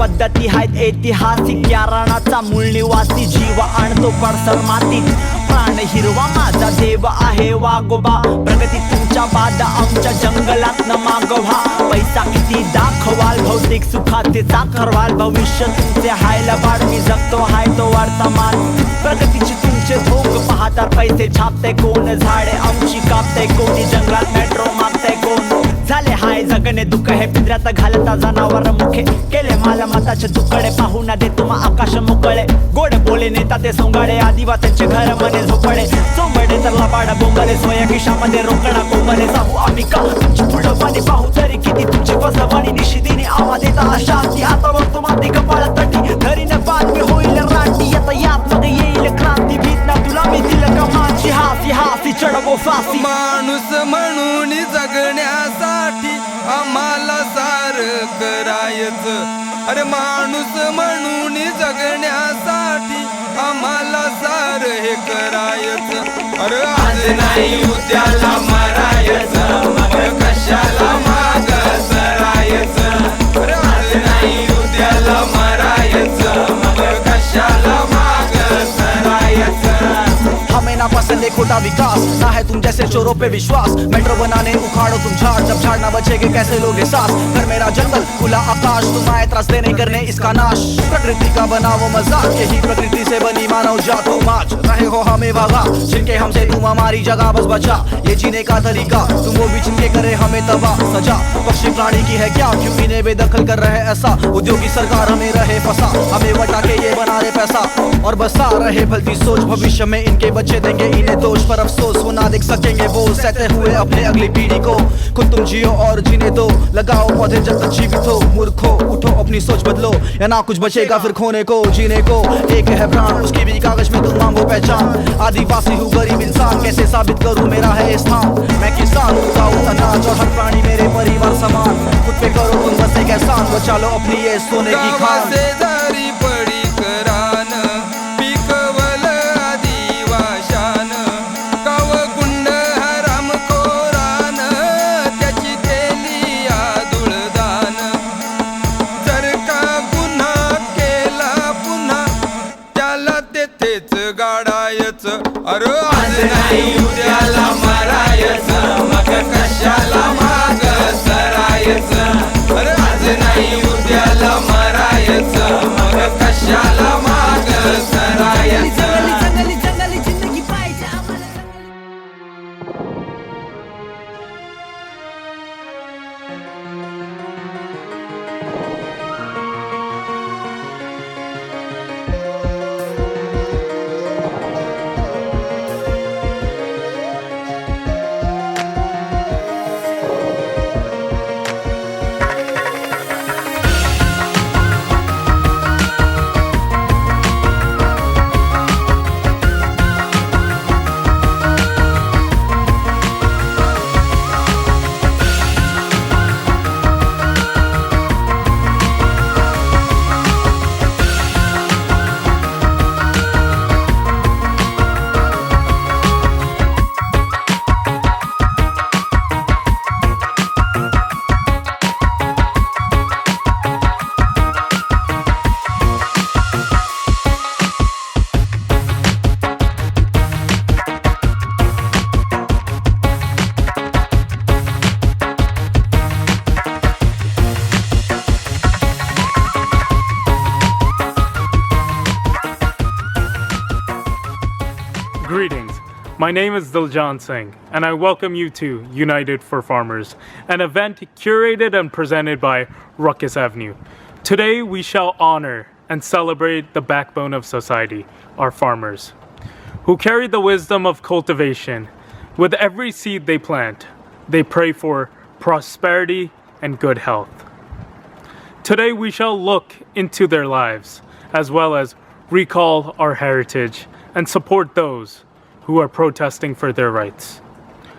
पद्धती आहेत ऐतिहासिक. या रानाचा मूळ निवासी जीव आणतो पडसर मातीत. प्राण हिरवा माझा देव आहे वागोबा. प्रगती तुमच्या बाद आमच्या जंगलात न मागवा. पैसा किती दाखवाल भौतिक सुखाचे चाखरवाल. भविष्य तुमचे हायला वाढ मी जगतो हाय तो वर्तमान. प्रगतीची तुमचे भोग पाहता पैसे छापते कोण. झाडे आमची कापते कोणी. जंगलात मेट्रो मागते कोण. झाले हाय जगणे दुःख हे पिंजऱ्यात घालता जनावर मुखे. केले मालमताचे तुकडे पाहू न दे तुम्हा आकाश मोकळे. गोड बोले नेता ते सोंगाडे आदिवासींचे घर मने झोपडे. सोंबडे तर लबाड बोंबले स्वयं खिशामध्ये रोकडा कोंबले. जाऊ आम्ही का तुमची पुढं पाणी पाहू तरी किती तुमची फसवणी. निशिदीने आवाज देता अशांती हातावर तुम्हाला कपाळ तटी. धरीने बातमी होईल राटी आता यात मग येईल क्रांती. भीत ना तुला मी दिल कमाची हासी हासी चढवो फासी. माणूस म्हणून जगण्यासाठी आम्हाला सार करायचं. अरे माणूस म्हणून जगण्यासाठी आम्हाला सार हे करायचं. अरे आज नाही उद्याला मरायचं मग कशाला माग सरायचं. अरे आज नाही उद्याला मरायचं मग कशाला माग सरायचं. हमें ना पसंद है खोटा विकास ना है तुम जैसे चोरों पे विश्वास. मेट्रो बनाने उखाड़ो तुम झाड़ जब झाड़ ना बचेगे कैसे लोगे सांस. घर मेरा जंगल खुला आकाश तुम आए त्रास देने करने इसका नाश. प्रकृति का बनाओ मजाक यही प्रकृति से बनी मानव जात. तुम आज रहे हो हमें भगा जिनके हमसे तुम हमारी जगह बस बचा. ये जीने का तरीका तुम वो भी जिनके करे हमें तबाह सजा. पक्षी प्राणी की है क्या क्यों इन्हें बेदखल कर रहे ऐसा. उद्योगी सरकार हमें रहे फंसा. हमें बटा के ये बना रहे पैसा और बसा रहे भलती सोच. भविष्य में इनके बच्चे देंगे इन्हें दोष पर अफसोस. वो ना देख सकेंगे वो सहते हुए अपने अगली पीढ़ी को. खुद तुम जियो और जीने दो. लगाओ पौधे जब तक जीवित हो. मूर्खो उठो अपनी सोच बदलो या ना कुछ बचेगा फिर खोने को. जीने को एक है प्राण उसकी भी कागज में तुम मांगो पहचान. आदिवासी हूँ गरीब इंसान कैसे साबित करूँ मेरा है स्थान. मैं किसान उगाऊँ अनाज और हर प्राणी मेरे परिवार समान. खुद पे करो तुम बस एक एहसान. बचा लो अपनी ये सोने की खान. गावाशेजारी पडी करान पिकवल आदिवाशान. गावगुंड हरामखोरान त्याची केली आदुळदान. जर का गुन्हा केला पुन्हा त्याला तेथेच गाडायचं. अरे आज नाही उद्याला मरायचं मग कशाला माग सरायचं. अरे आज नाही उद्याला मरायचं मग कशाला माग सरायचं. Greetings. My name is Diljan Singh, and I welcome you to United for Farmers, an event curated and presented by Rukus Avenue. Today we shall honor and celebrate the backbone of society, our farmers, who carry the wisdom of cultivation. With every seed they plant, they pray for prosperity and good health. Today we shall look into their lives, as well as recall our heritage and support those who are protesting for their rights.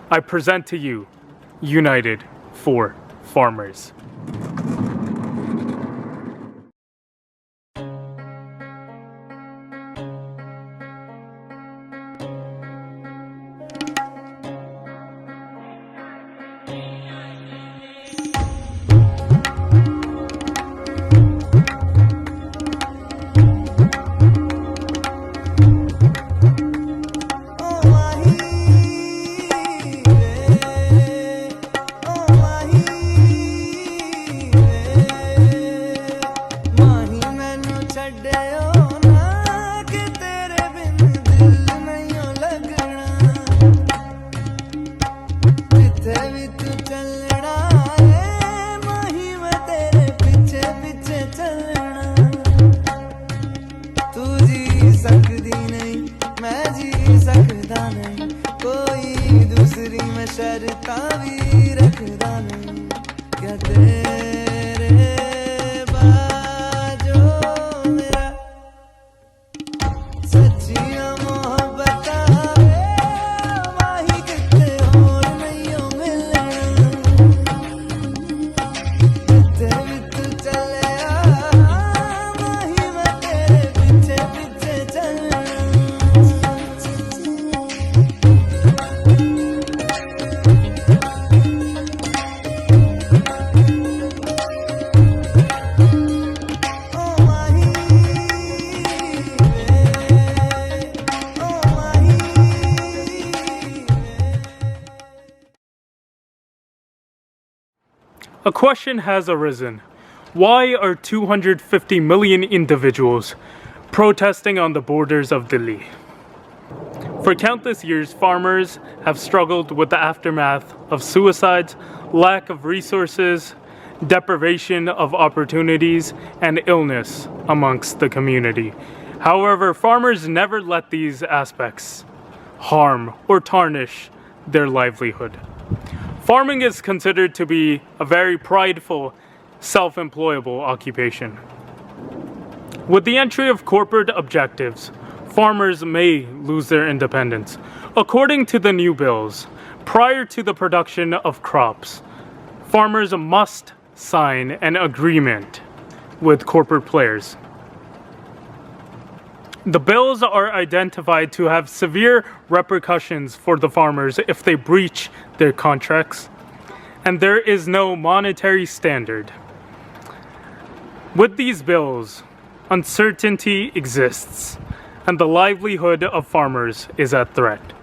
I present to you United for Farmers. A question has arisen. Why are 250 million individuals protesting on the borders of Delhi? For countless years, farmers have struggled with the aftermath of suicides, lack of resources, deprivation of opportunities, and illness amongst the community. However, farmers never let these aspects harm or tarnish their livelihood. Farming is considered to be a very prideful, self-employable occupation. With the entry of corporate objectives, farmers may lose their independence. According to the new bills, prior to the production of crops, farmers must sign an agreement with corporate players. The bills are identified to have severe repercussions for the farmers if they breach their contracts, and there is no monetary standard. With these bills, uncertainty exists, and the livelihood of farmers is at threat.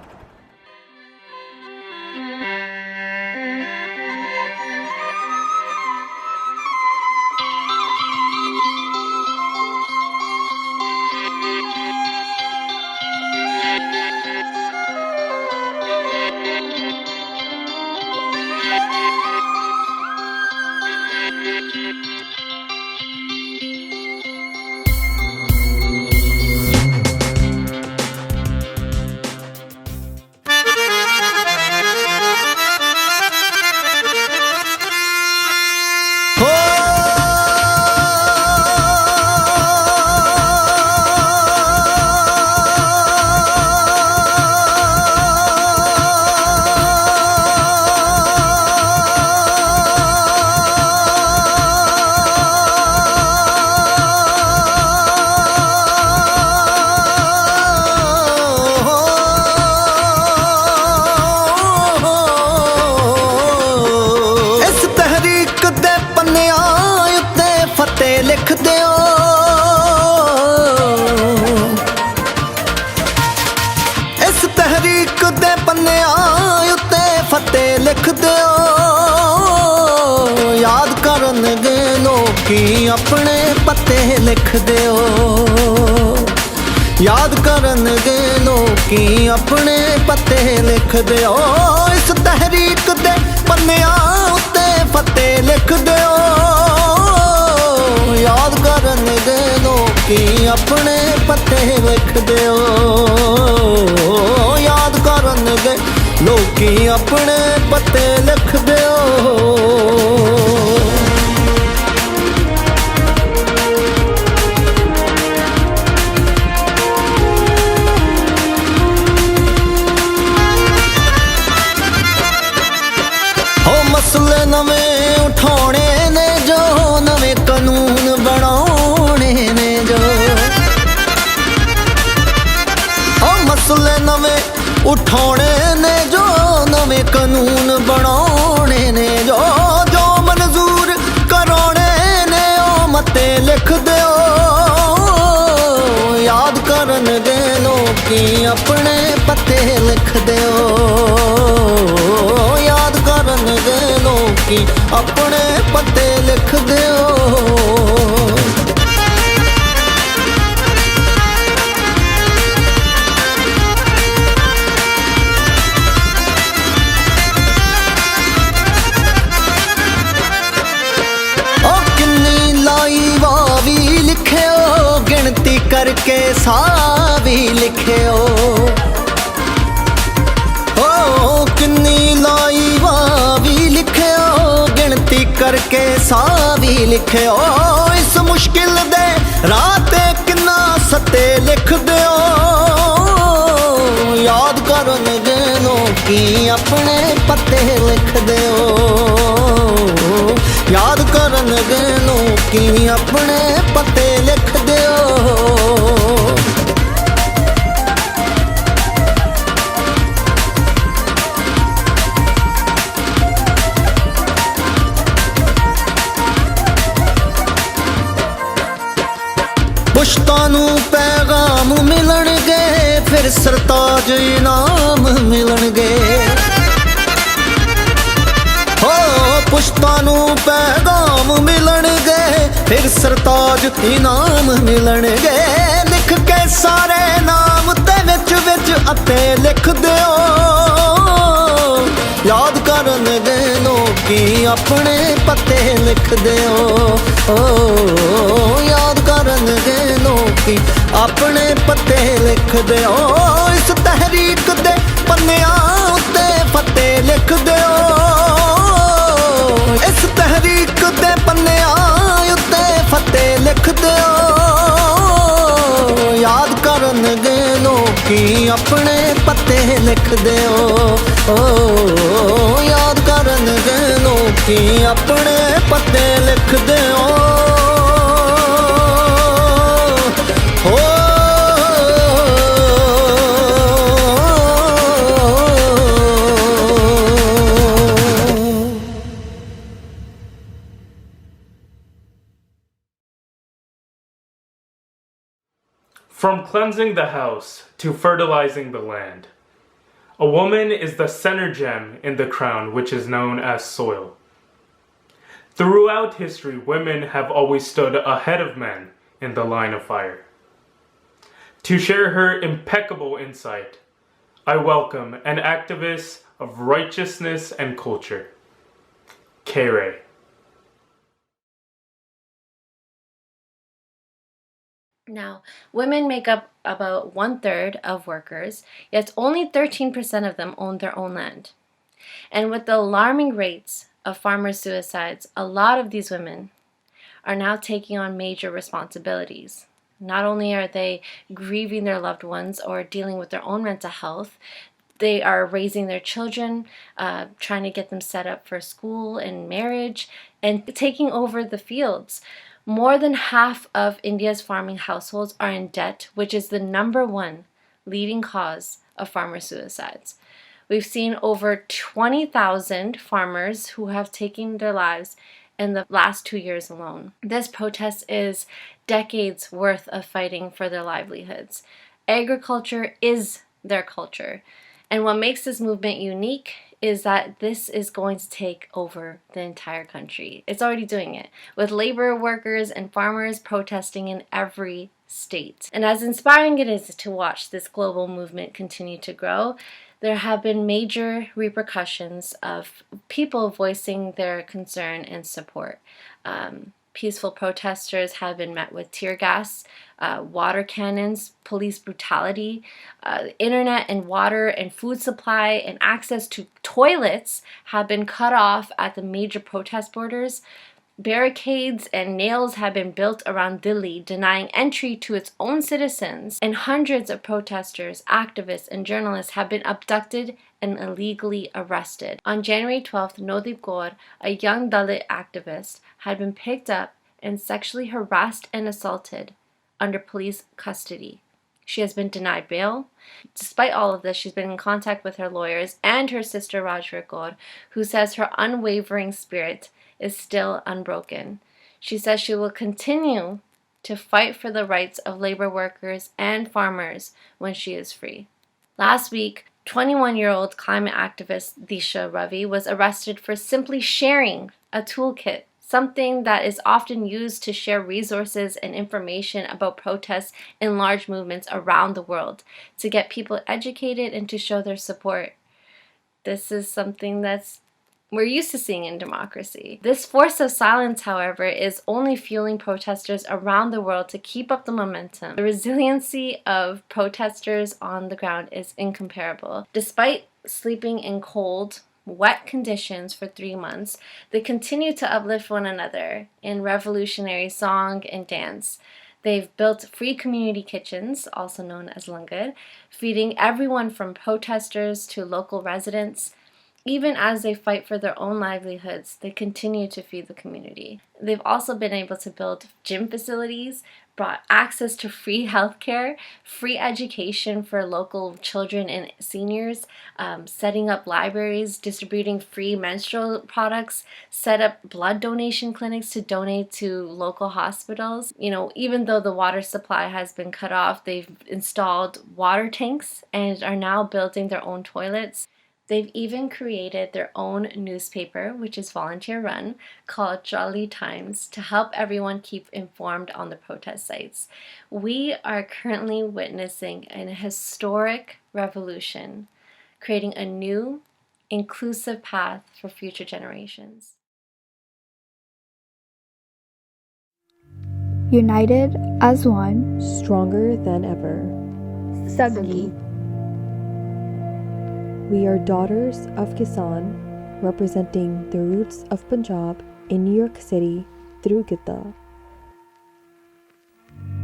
अपने पते लिख दियो याद करनगे लोकी अपने पते लिख दियो इस तहरीक दे पन्नियां उत्ते फते लिख दियो याद करनगे लोकी अपने पते लिख दियो याद करनगे लोकी अपने पते लिख दियो नवे उठाने ने जो नवे कानून बनाने ने जो मसले नवे उठाने ने जो नवे कानून बनाने ने जो जो मंजूर कराने ने ओ मते लिख दियो याद करनगे लोकी अपने पते लिख दियो याद करनगे लोकी अपने पते लिख दियो करके साह भी लिखियो ओ किन्नी लाई वाह भी लिखियो गिनती करके साह भी लिखियो इस मुश्किल दे रात किन्ना सत्ते लिख दियो याद करन गेनो की अपने पत्ते लिख दियो याद करन गेनो की अपने पत्ते लिख दियो पुश्तानू पैगाम मिलणगे फिर सरताज इनाम मिलणगे हो पुश्तानू पैगाम मिलणगे फिर सरताज इनाम मिलणगे लिख के सारे नाम ते विच विच अते लिख दियो याद करन गेनो की अपने पत्ते लिख दियो याद करन गेनो की अपने पत्ते लिख दियो इस तहरीक दे पन्नियां उत्ते पत्ते लिख दियो इस तहरीक दे पन्नियां उत्ते पत्ते लिख दियो याद करन गेनो की अपने पत्ते लिख दियो याद करन गेनो की अपने पत्ते लिख दियो From cleansing the house to fertilizing the land, a woman is the center gem in the crown which is known as soil. Throughout history, women have always stood ahead of men in the line of fire. To share her impeccable insight, I welcome an activist of righteousness and culture, Kere. Now, women make up about 1/3 of workers, yet only 13% of them own their own land. And with the alarming rates of farmer suicides, a lot of these women are now taking on major responsibilities. Not only are they grieving their loved ones or dealing with their own mental health, they are raising their children, trying to get them set up for school and marriage, and taking over the fields. More than half of India's farming households are in debt, which is the #1 leading cause of farmer suicides. We've seen over 20,000 farmers who have taken their lives in the last 2 years alone. This protest is decades worth of fighting for their livelihoods. Agriculture is their culture. And what makes this movement unique is that this is going to take over the entire country. It's already doing it, with labor workers and farmers protesting in every state. And as inspiring it is to watch this global movement continue to grow, there have been major repercussions of people voicing their concern and support. Peaceful protesters have been met with tear gas, water cannons, police brutality, internet and water and food supply and access to toilets have been cut off at the major protest borders. Barricades and nails have been built around Delhi, denying entry to its own citizens, and hundreds of protesters, activists, and journalists have been abducted and illegally arrested. On January 12th, Nodeep Kaur, a young Dalit activist, had been picked up and sexually harassed and assaulted under police custody. She has been denied bail. Despite all of this, she's been in contact with her lawyers and her sister Rajveer Kaur, who says her unwavering spirit is still unbroken. She says she will continue to fight for the rights of labor workers and farmers when she is free. Last week, 21-year-old climate activist Disha Ravi was arrested for simply sharing a toolkit, something that is often used to share resources and information about protests in large movements around the world, to get people educated and to show their support. This is something that's we're used to seeing in democracy. This force of silence, however, is only fueling protesters around the world to keep up the momentum. The resiliency of protesters on the ground is incomparable. Despite sleeping in cold, wet conditions for 3 months, they continue to uplift one another in revolutionary song and dance. They've built free community kitchens, also known as langar, feeding everyone from protesters to local residents. Even as they fight for their own livelihoods, they continue to feed the community. They've also been able to build gym facilities, brought access to free healthcare, free education for local children and seniors, setting up libraries, distributing free menstrual products, set up blood donation clinics to donate to local hospitals. Even though the water supply has been cut off, they've installed water tanks and are now building their own toilets. They've even created their own newspaper, which is volunteer-run, called Jolly Times, to help everyone keep informed on the protest sites. We are currently witnessing an historic revolution, creating a new, inclusive path for future generations. United as one, stronger than ever. Sagi. We are daughters of Kisan, representing the roots of Punjab in New York City through Gitta.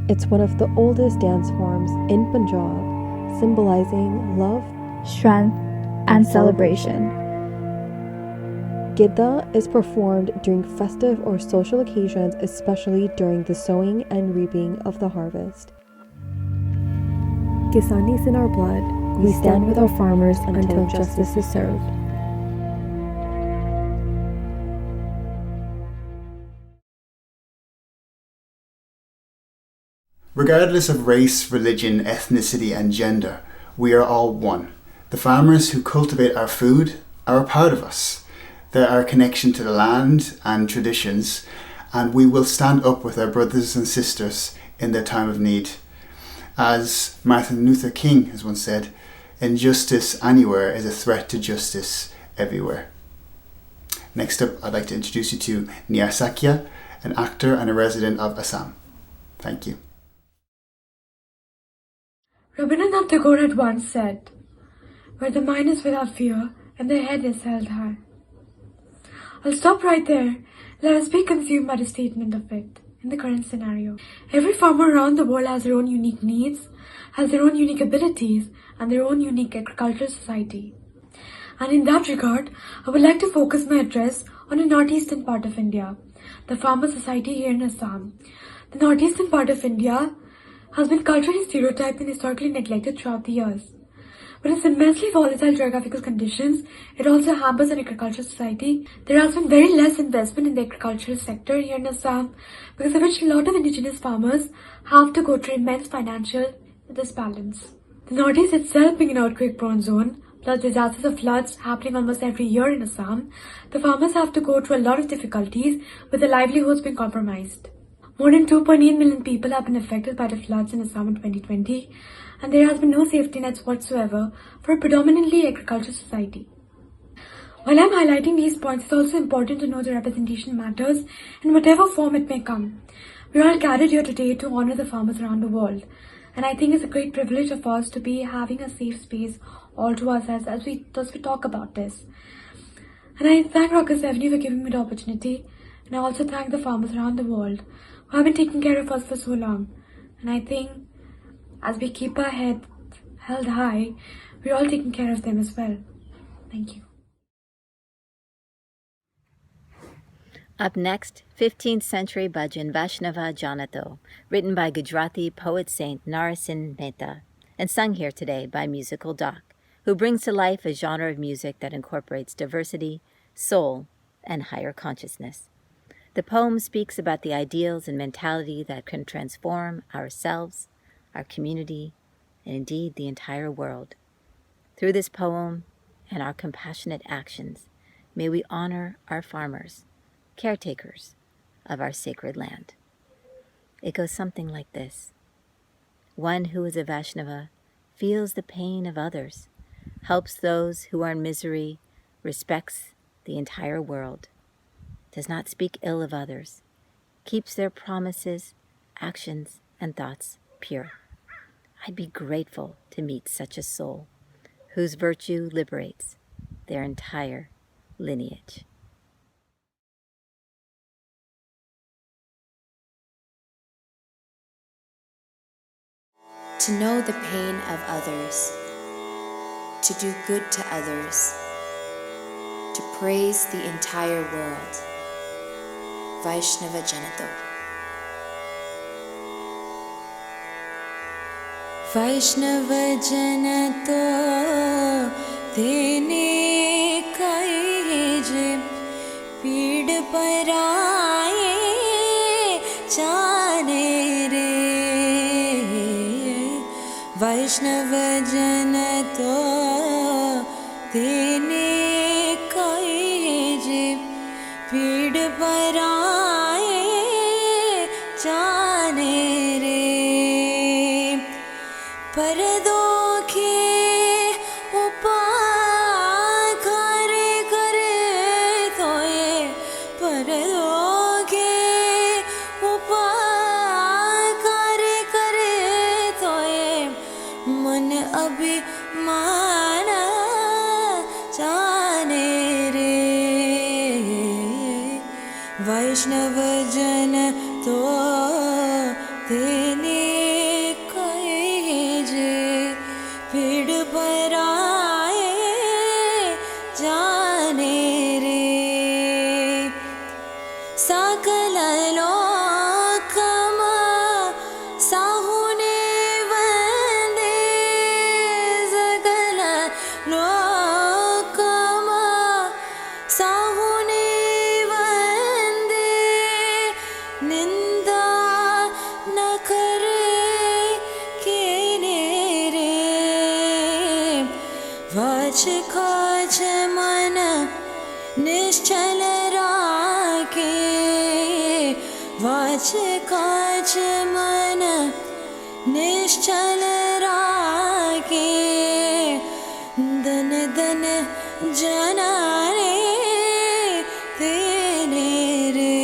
It's one of the oldest dance forms in Punjab, symbolizing love, strength, and celebration. Gitta is performed during festive or social occasions, especially during the sowing and reaping of the harvest. Kisani is in our blood. We stand with our farmers until justice is served. Regardless of race, religion, ethnicity, and gender, we are all one. The farmers who cultivate our food are a part of us. They're our connection to the land and traditions, and we will stand up with our brothers and sisters in their time of need. As Martin Luther King has once said, injustice anywhere is a threat to justice everywhere. Next up, I'd like to introduce you to Niyar Sakya, an actor and a resident of Assam. Thank you. Rabindranath Tagore had once said, "Where the mind is without fear and the head is held high." I'll stop right there. Let us be consumed by the statement of it. In the current scenario, every farmer around the world has their own unique needs, has their own unique abilities, and their own unique agricultural society. And in that regard, I would like to focus my address on the northeastern part of India, the farmer society here in Assam. The northeastern part of India has been culturally stereotyped and historically neglected throughout the years. With its immensely volatile geographical conditions, it also hampers an agricultural society. There has been very less investment in the agricultural sector here in Assam, because of which a lot of indigenous farmers have to go through immense financial disbalance. The northeast itself being an earthquake-prone zone, plus disasters of floods happening almost every year in Assam, the farmers have to go through a lot of difficulties with their livelihoods being compromised. More than 2.8 million people have been affected by the floods in Assam in 2020, and there has been no safety nets whatsoever for a predominantly agricultural society. While I'm highlighting these points, it's also important to know the representation matters in whatever form it may come. We are all gathered here today to honor the farmers around the world, and I think it's a great privilege of us to be having a safe space all to ourselves as we talk about this. And I thank Rukus Avenue for giving me the opportunity, and I also thank the farmers around the world who have been taking care of us for so long. And I think as we keep our head held high, we're all taking care of them as well. Thank you. Up next, 15th century bhajan Vaishnava Janato, written by Gujarati poet saint Narasin Mehta, and sung here today by Musical Doc, who brings to life a genre of music that incorporates diversity, soul, and higher consciousness. The poem speaks about the ideals and mentality that can transform ourselves, our community, and indeed the entire world. Through this poem and our compassionate actions, may we honor our farmers, caretakers of our sacred land. It goes something like this. One who is a Vaishnava feels the pain of others, helps those who are in misery, respects the entire world, does not speak ill of others, keeps their promises, actions, and thoughts pure. I'd be grateful to meet such a soul whose virtue liberates their entire lineage. To know the pain of others, to do good to others, to praise the entire world. Vaishnava Janato. Vaishnava Janato tene kaije पीड़ पराए जाने रे वैष्णव जन तो तेने काजे पीड़ पराए जाने रे पर दो के उपाय करे करे तो ये पर दो के उपाय करे करे तो ये मन अभिमान जाने रे वैष्णव जन तो तेने कहे पीड़ पराए जाने रे सकल लोकम साहुने वंदे सकल लोकम साहुने वंदे निंदा न करे केने रे वाच काज मन निश्चल राखे वाच काज मन निश्चल राखे दन दन जनाने तेने रे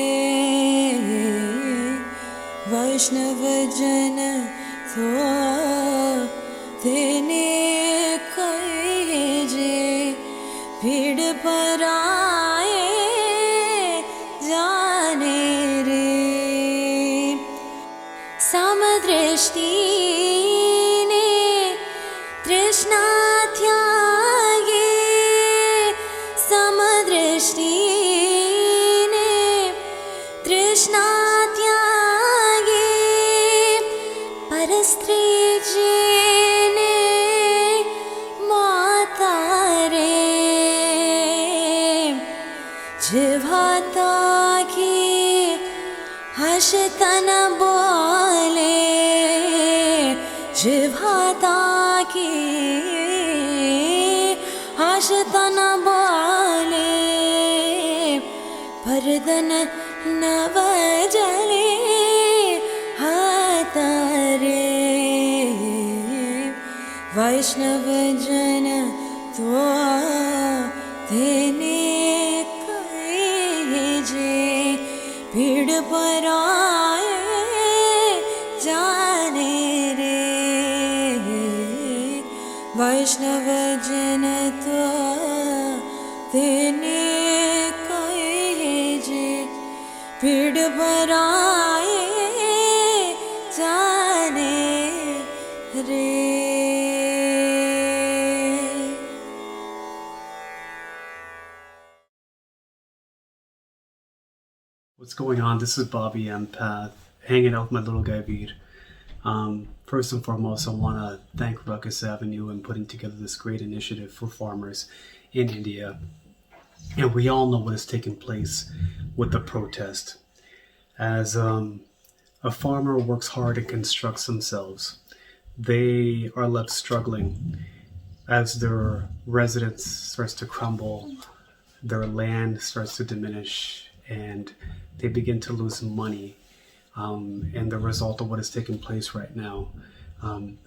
वैष्णव जन तो तेने कहे भीड़ पराए जाने रे समदृष्टि ने तृष्णा त्यागे समदृष्टि ने तृष्णा त्यागे परस्त्री जेने माता रे जिह्वाता की हर्षतन बोले जिह्वाता की हर्षतन बोले परदन नव जले हाथ रे वैष्णव जन तो तेने भीड़ पराए जाने रे वैष्णव जन तो तेने कहे भीड़ पराए जाने रे What's going on? This is Bobby Empath, hanging out with my little guy Veer. First and foremost, I want to thank Rukus Avenue in putting together this great initiative for farmers in India. And we all know what has taken place with the protest. As a farmer works hard and constructs themselves, they are left struggling as their residence starts to crumble, their land starts to diminish, and they begin to lose money. And the result of what is taking place right now,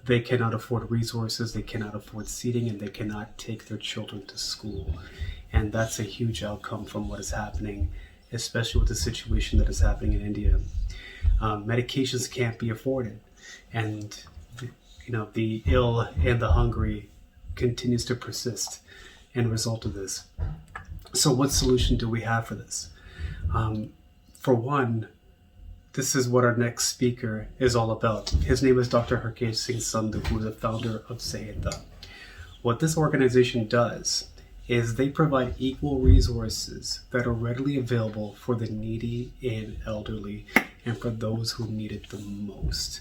they cannot afford resources, they cannot afford seating, and they cannot take their children to school. And that's a huge outcome from what is happening, especially with the situation that is happening in India. Medications can't be afforded, and the ill and the hungry continues to persist as a result of this. So what solution do we have for this? For one, this is what our next speaker is all about. His name is Dr. Rukus Sandhu, who is the founder of Saheta. What this organization does is they provide equal resources that are readily available for the needy and elderly and for those who need it the most.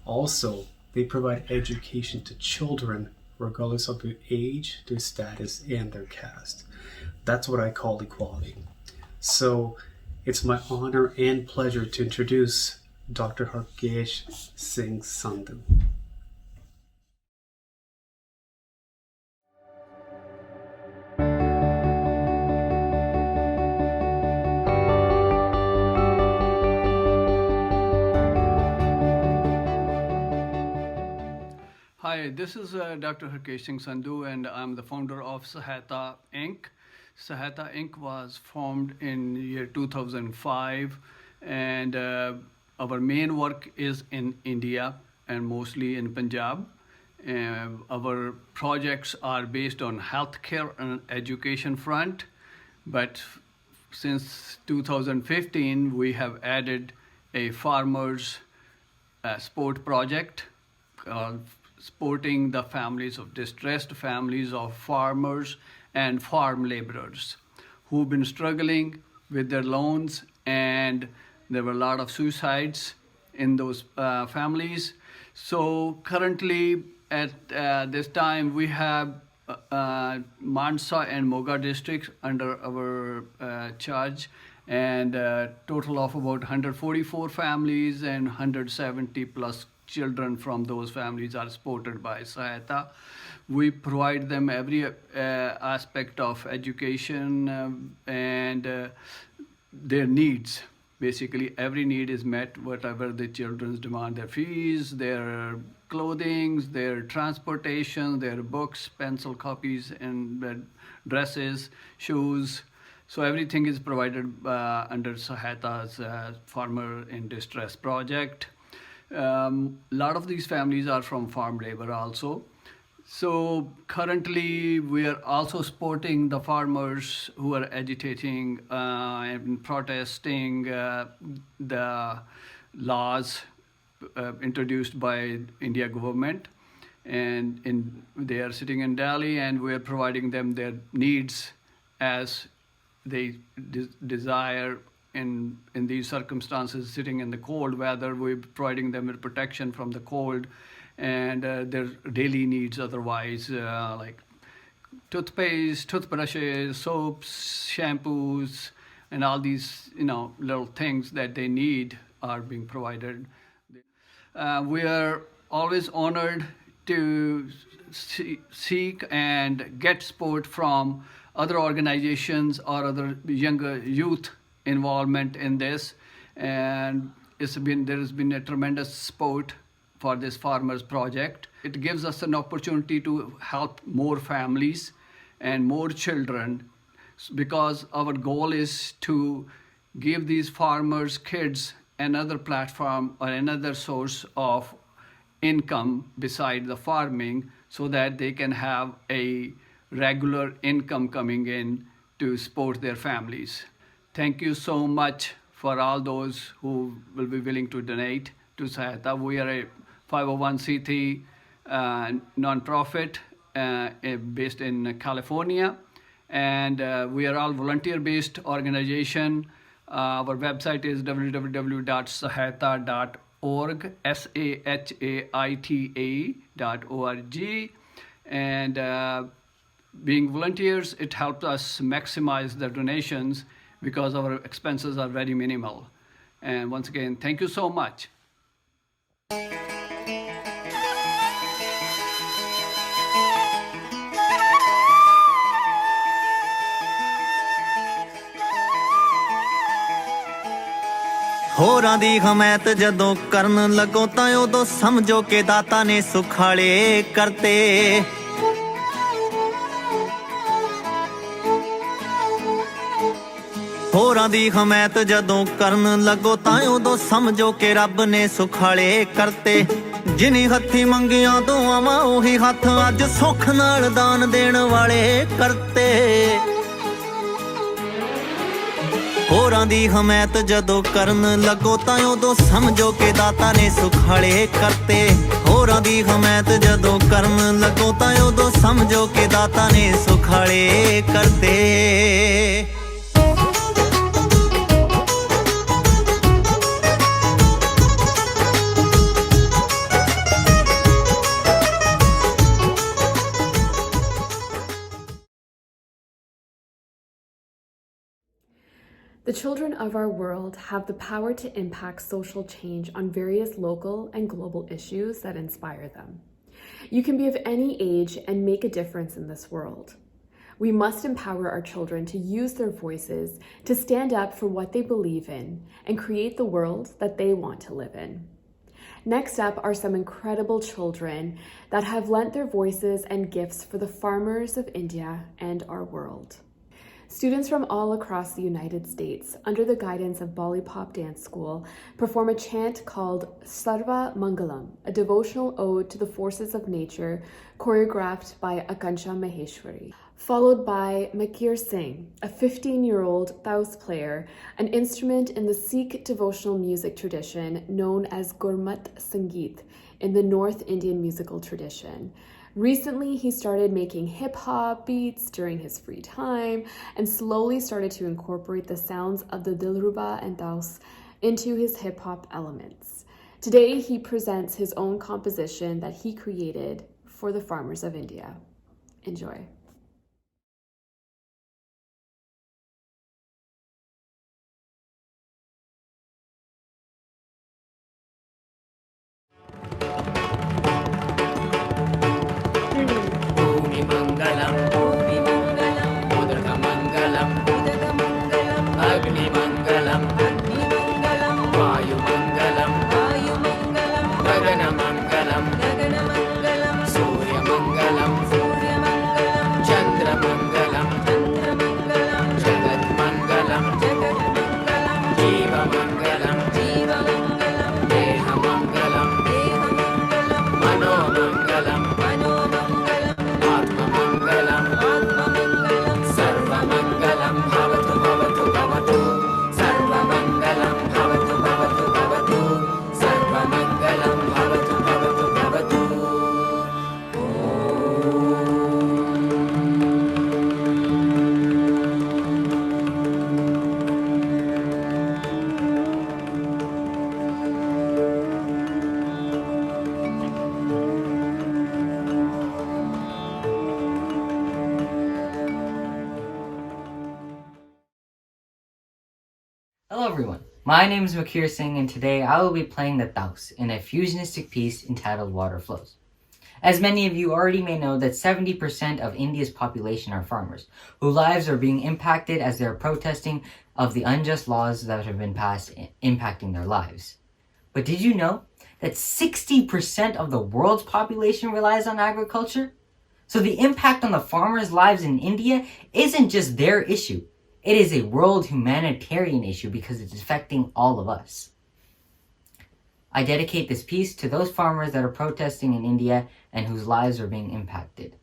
Also, they provide education to children regardless of their age, their status, and their caste. That's what I call equality. So it's my honor and pleasure to introduce Dr. Rukus Sandhu. Hi, this is Dr. Rukus Sandhu, and I'm the founder of Saheta Inc. Saheta Inc. was formed in year 2005, and our main work is in India and mostly in Punjab. Our projects are based on healthcare and education front, but since 2015 we have added a farmers sport project called supporting the families of distressed families of farmers and farm laborers who've been struggling with their loans, and there were a lot of suicides in those families. So currently at this time we have Mansa and Moga districts under our charge, and a total of about 144 families and 170 plus children from those families are supported by Saheta. We provide them every aspect of education and their needs. Basically, every need is met, whatever the children's demand, their fees, their clothing, their transportation, their books, pencil copies, and dresses, shoes. So everything is provided under Saheta's Farmer in Distress project. A lot of these families are from farm labor also. So currently we are also supporting the farmers who are agitating and protesting the laws introduced by India government, and they are sitting in Delhi, and we are providing them their needs as they desire in these circumstances, sitting in the cold weather. We're providing them with protection from the cold and their daily needs otherwise, like toothpaste, toothbrushes, soaps, shampoos, and all these little things that they need are being provided. We are always honored to seek and get support from other organizations or other younger youth involvement in this, and there has been a tremendous support for this farmers project. It gives us an opportunity to help more families and more children, because our goal is to give these farmers' kids another platform or another source of income beside the farming, so that they can have a regular income coming in to support their families. Thank you so much for all those who will be willing to donate to Saheta. We are a 501c3 nonprofit based in California, and we are all volunteer-based organization. Our website is www.saheta.org, SAHAITA.org, and being volunteers, it helps us maximize the donations because our expenses are very minimal. And once again, thank you so much. ਹੋਰਾਂ ਦੀ ਹਮਾਇਤ ਜਦੋਂ ਕਰਨ ਲੱਗੋ ਤਾਂ ਉਦੋਂ ਸਮਝੋ ਕਿ ਦਾਤਾ ਨੇ ਸੁਖਾਲੇ ਕਰਤੇ ਹੋਰਾਂ ਦੀ ਹਮਾਇਤ ਜਦੋਂ ਕਰਨ ਲੱਗੋ ਤਾਂ ਉਦੋਂ ਸਮਝੋ ਕਿ ਰੱਬ ਨੇ ਸੁਖਾਲੇ ਕਰਤੇ ਜਿਨੀ ਹੱਥੀ ਮੰਗੀਆਂ ਦੁਆਵਾਂ ਉਹੀ ਹੱਥ ਅੱਜ ਸੁੱਖ ਨਾਲ ਦਾਨ ਦੇਣ ਵਾਲੇ ਕਰਤੇ ਹੋਰਾਂ ਦੀ ਹਮਾਇਤ ਜਦੋਂ ਕਰਨ ਲੱਗੋ ਤਾਂ ਉਦੋਂ ਸਮਝੋ ਕਿ ਦਾਤਾ ਨੇ ਸੁਖਾਲੇ ਕਰਤੇ ਹੋਰਾਂ ਦੀ ਹਮਾਇਤ ਜਦੋਂ ਕਰਨ ਲੱਗੋ ਤਾਂ ਉਦੋਂ ਸਮਝੋ ਕਿ ਦਾਤਾ ਨੇ ਸੁਖਾਲੇ ਕਰਤੇ The children of our world have the power to impact social change on various local and global issues that inspire them. You can be of any age and make a difference in this world. We must empower our children to use their voices to stand up for what they believe in and create the world that they want to live in. Next up are some incredible children that have lent their voices and gifts for the farmers of India and our world. Students from all across the United States, under the guidance of Bolly Pop Dance School, perform a chant called Sarva Mangalam, a devotional ode to the forces of nature, choreographed by Akansha Maheshwari. Followed by Makir Singh, a 15-year-old Taus player, an instrument in the Sikh devotional music tradition known as Gurmat Sangeet in the North Indian musical tradition. Recently, he started making hip-hop beats during his free time and slowly started to incorporate the sounds of the Dilruba and Taus into his hip-hop elements. Today, he presents his own composition that he created for the farmers of India. Enjoy. Hello everyone, my name is Makir Singh and today I will be playing the Taus in a fusionistic piece entitled Water Flows. As many of you already may know that 70% of India's population are farmers, whose lives are being impacted as they are protesting of the unjust laws that have been passed impacting their lives. But did you know that 60% of the world's population relies on agriculture? So the impact on the farmers' lives in India isn't just their issue. It is a world humanitarian issue because it's affecting all of us. I dedicate this piece to those farmers that are protesting in India and whose lives are being impacted.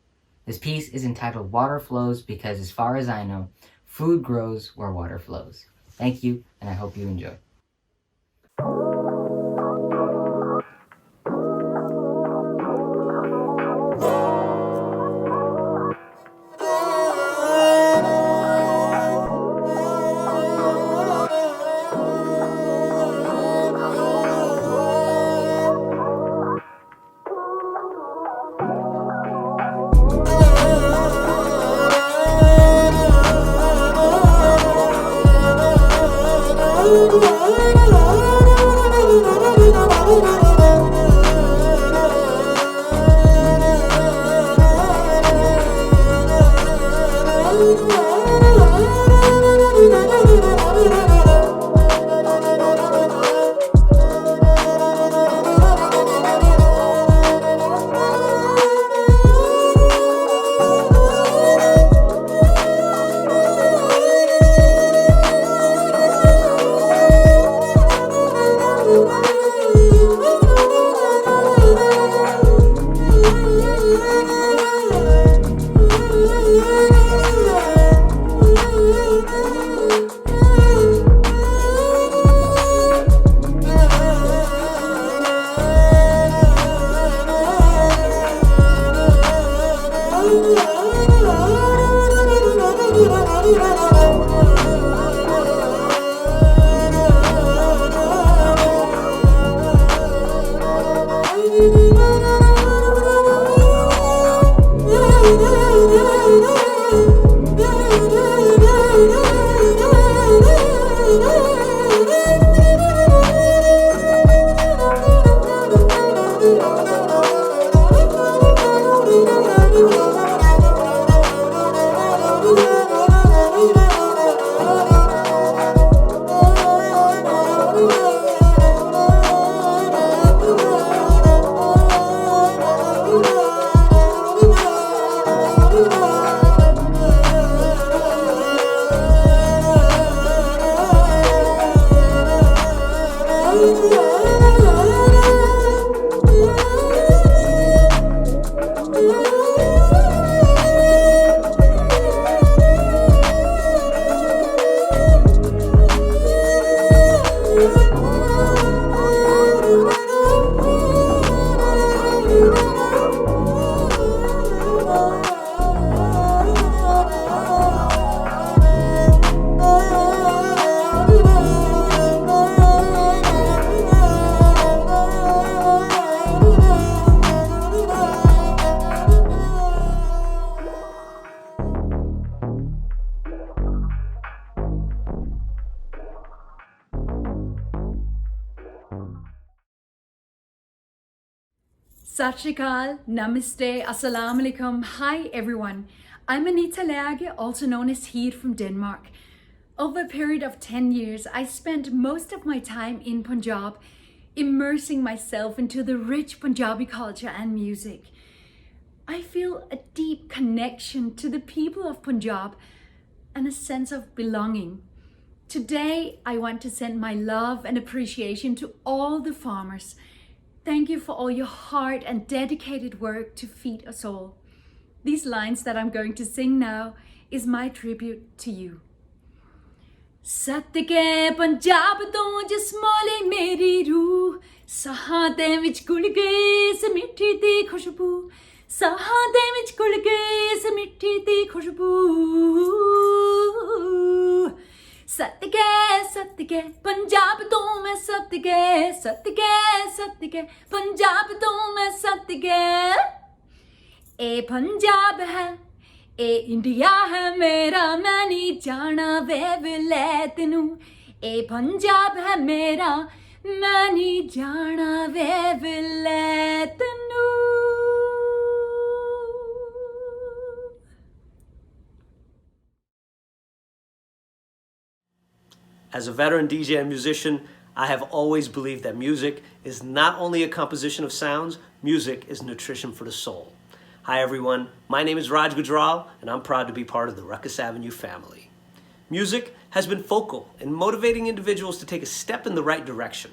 This piece is entitled Water Flows because, as far as I know, food grows where water flows. Thank you, and I hope you enjoy. Sat Shri Akal, Namaste, Assalamu Alaikum. Hi everyone. I'm Anita Lage, also known as Heer from Denmark. Over a period of 10 years, I spent most of my time in Punjab, immersing myself into the rich Punjabi culture and music. I feel a deep connection to the people of Punjab and a sense of belonging. Today, I want to send my love and appreciation to all the farmers. Thank you for all your hard and dedicated work to feed us all. These lines that I'm going to sing now is my tribute to you. ਸਤਿਕੇ Punjab ਤੋਂ ਜਿਸ ਮੋਲੇ ਮੇਰੀ ਰੂਹ ਸਾਹਾਂ ਦੇ ਵਿੱਚ ਘੁਲ ਗਈ ਇਸ ਮਿੱਠੀ ਦੀ ਖੁਸ਼ਬੂ ਸਾਹਾਂ ਦੇ ਵਿੱਚ ਘੁਲ ਗਈ ਇਸ ਮਿੱਠੀ ਦੀ ਖੁਸ਼ਬੂ ਸਤਿਕੇ ਸਤਿਕੇ ਪੰਜਾਬ ਤੋਂ ਮੈਂ ਸਤਿਕੇ ਸਤਿਕੇ ਸਤਿਕੇ ਪੰਜਾਬ ਤੋਂ ਮੈਂ ਸਤਿਕੇ ਇਹ ਪੰਜਾਬ ਹੈ ਇਹ ਇੰਡੀਆ ਹੈ ਮੇਰਾ ਮੈਂ ਨਹੀਂ ਜਾਣਾ ਵੇ ਵਿਲੈਤ ਨੂੰ ਇਹ ਪੰਜਾਬ ਹੈ ਮੇਰਾ ਮੈਂ ਨਹੀਂ ਜਾਣਾ ਵੇ ਵਿਲੈਤ ਨੂੰ As a veteran DJ and musician, I have always believed that music is not only a composition of sounds, music is nutrition for the soul. Hi everyone, my name is Raj Gujral and I'm proud to be part of the Rukus Avenue family. Music has been focal in motivating individuals to take a step in the right direction.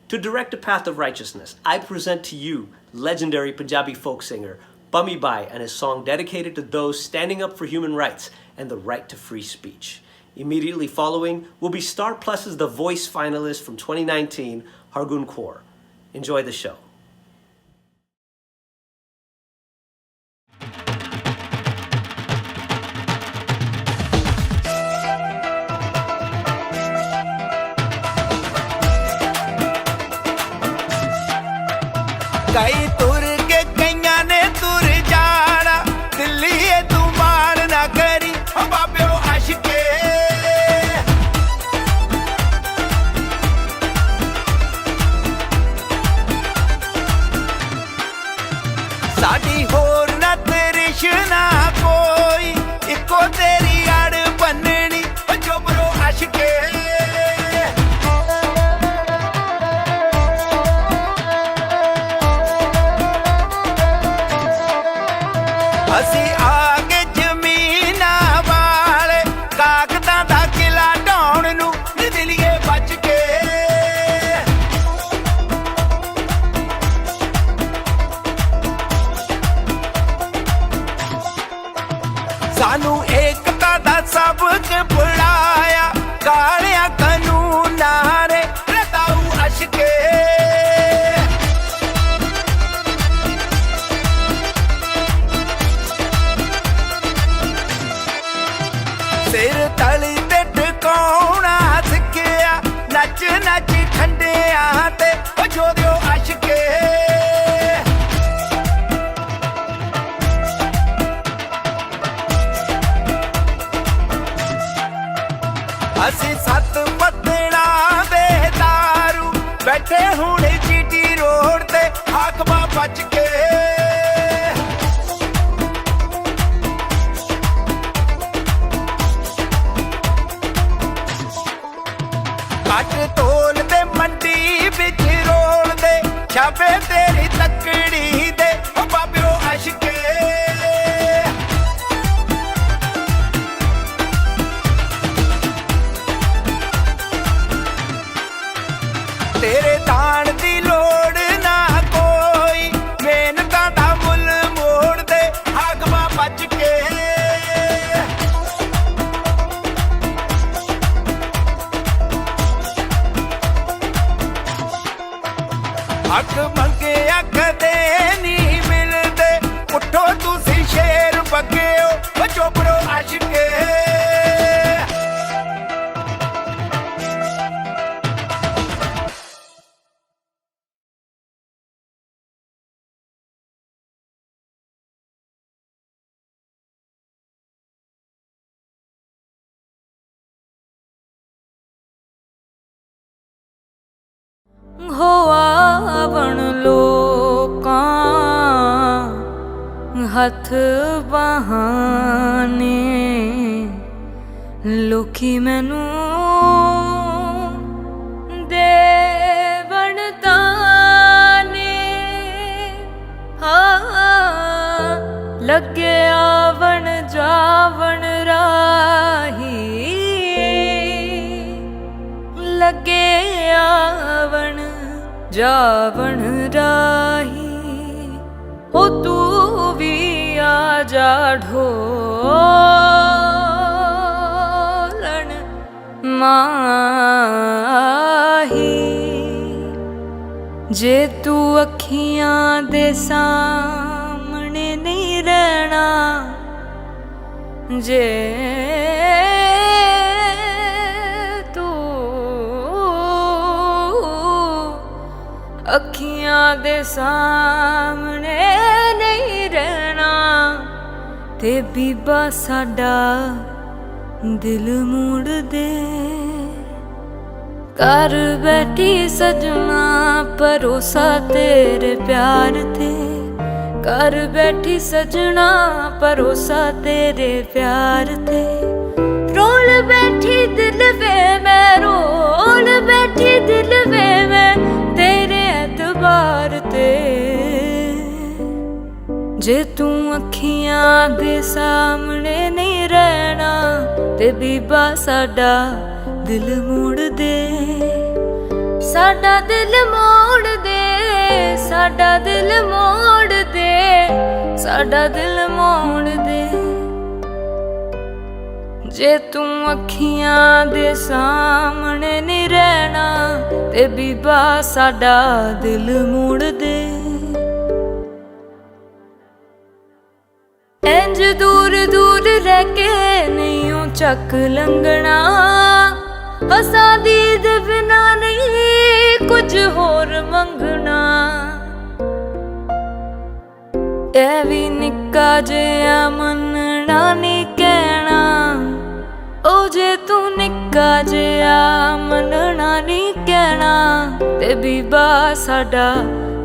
To direct a path of righteousness, I present to you legendary Punjabi folk singer Bummy Bai and his song dedicated to those standing up for human rights and the right to free speech. Immediately following will be Star Plus's The Voice finalist from 2019, Hargun Kaur. Enjoy the show. ਕਈ ਤੁਰ ਕੇ ਕਈਆਂ ਨੇ ਤੁਰ ਜਾਣਾ ਦਿੱਲੀ ਏ ਤੂੰ ਮਾਣ ਨਾ ਕਰੀ ਓ ਬਾਬਿਓ ਆਸ਼ਕੇ ਸਾਡੀ ਹੋਰ ਨਾ ਤ੍ਰਿਸ਼ਨਾ ਕੋਈ ਇੱਕੋ ਤੇਰੀ ਅੜ ਬੰਨਣੀ ਓ ਜੋਬਰੋ ਆਸ਼ਕੇ ਅਸੀਂ ਆਗੇ ਜ਼ਮੀਨਾਂ ਵਾਲੇ ਕਾਗਜ਼ਾਂ ਦਾ ਕਿਲਾ ਢਾਉਣ ਨੂੰ ਦਿਲੀਏ ਬਚ ਕੇ ਸਾਨੂੰ ਏਕਤਾ ਦਾ ਸਬਕ ਪੜਾਇਆ ਕਾਲਿਆਂ ਕਾਨੂੰਨਾਂ ਨੇ ਰਤਾਊ ਅਸ਼ਕੇ ਸਿਰ ਤਲੀ ਤੇ ਟਿਕਾਉਣਾ ਸਿੱਖਿਆ ਨੱਚ ਨੱਚ ਖੰਡਿਆਂ ਤੇ ਓ ਜੋਦਿਓ ਅਸ਼ਕੇ ਅਸੀਂ ਸੱਤ ਪੱਤਣਾ ਦੇ ਦਾਰੂ ਬੈਠੇ ਹੁਣ ਜੀਟੀ ਰੋਡ ਤੇ ਹਾਕਮਾਂ ਬਚ ਕੇ ਕੱਟ ਤੋਲ ਦੇ ਮੰਡੀ ਵਿੱਚ ਰੋਲ ਦੇ ਛਾਪੇ ਤੇਰੀ ਤੱਕੜੀ ਦੇ ਓ ਬਾਬਿਓ ਅਸ਼ਕੇ ਤੇਰੇ ਦਾਣ ਦੀ ਲੋੜ ਨਾ ਕੋਈ ਮਿਹਨਤਾਂ ਦਾ ਮੁੱਲ ਮੋੜ ਦੇ ਹਾਕਮਾਂ ਬਚ ਕੇ ਹੱਕ ਮੰਗੇ ਹੱਥ ਬਹਾਨੇ ਲੋਕੀ ਮੈਨੂੰ ਦੇਵਣ ਤਾਨੇ ਲੱਗੇ ਆਵਣ ਜਾਵਣ ਰਾਹੀ ਲੱਗੇ ਆਵਣ ਜਾਵਣ ਰਾਹੀ ਹੋ ਤੂੰ ਵੀ ਆ ਜਾ ਢੋਲਣ ਮਾਹੀ ਜੇ ਤੂੰ ਅੱਖੀਆਂ ਦੇ ਸਾਹਮਣੇ ਨਹੀਂ ਰਹਿਣਾ ਜੇ ਅੱਖੀਆਂ ਦੇ ਸਾਹਮਣੇ ਨਹੀਂ ਰਹਿਣਾ ਤੇ ਬੀਬਾ ਸਾਡਾ ਦਿਲ ਮੋੜ ਦੇ ਘਰ ਬੈਠੀ ਸਜਣਾ ਭਰੋਸਾ ਤੇਰੇ ਪਿਆਰ ਤੇ ਘਰ ਬੈਠੀ ਸਜਣਾ ਭਰੋਸਾ ਤੇਰੇ ਪਿਆਰ ਤੇ ਰੋਲ ਬੈਠੀ ਦਿਲ ਵੇ ਮੈਂ ਰੋਲ ਬੈਠੀ ਦਿਲ ਵੇ ਮੈਂ ਤੇਰੇ ਐਤਬਾਰ ਤੇ ਜੇ ਤੂੰ ਅੱਖੀਆਂ ਦੇ ਸਾਹਮਣੇ ਨਹੀਂ ਰਹਿਣਾ ਤੇ ਬੀਬਾ ਸਾਡਾ ਦਿਲ ਮੋੜ ਦੇ ਸਾਡਾ ਦਿਲ ਮੋੜ ਦੇ ਸਾਡਾ ਦਿਲ ਮੋੜ ਦੇ ਸਾਡਾ ਦਿਲ ਮੋੜ ਦੇ ਜੇ ਤੂੰ ਅੱਖੀਆਂ ਦੇ ਸਾਹਮਣੇ ਨਹੀਂ ਰਹਿਣਾ ਤੇ ਬੀਬਾ ਸਾਡਾ ਦਿਲ ਮੋੜ ਦੇ ਇੰਜ ਦੂਰ ਦੂਰ ਰਹਿ ਕੇ ਨਹੀਂ ਉਹ ਚੱਕ ਲੰਘਣਾ ਹਸਾਂ ਦੀਦ ਬਿਨਾ ਨਹੀਂ ਕੁਝ ਹੋਰ ਮੰਗਣਾ ਇਹ ਵੀ ਨਿੱਕਾ ਜਿਹਾ ਮੰਨਣਾ ਨਹੀਂ ਕਹਿਣਾ ਉਹ ਜੇ ਤੂੰ ਨਿੱਕਾ ਜਿਹਾ ਮੰਨਣਾ ਨਹੀਂ ਕਹਿਣਾ ਤੇ ਬੀਬਾ ਸਾਡਾ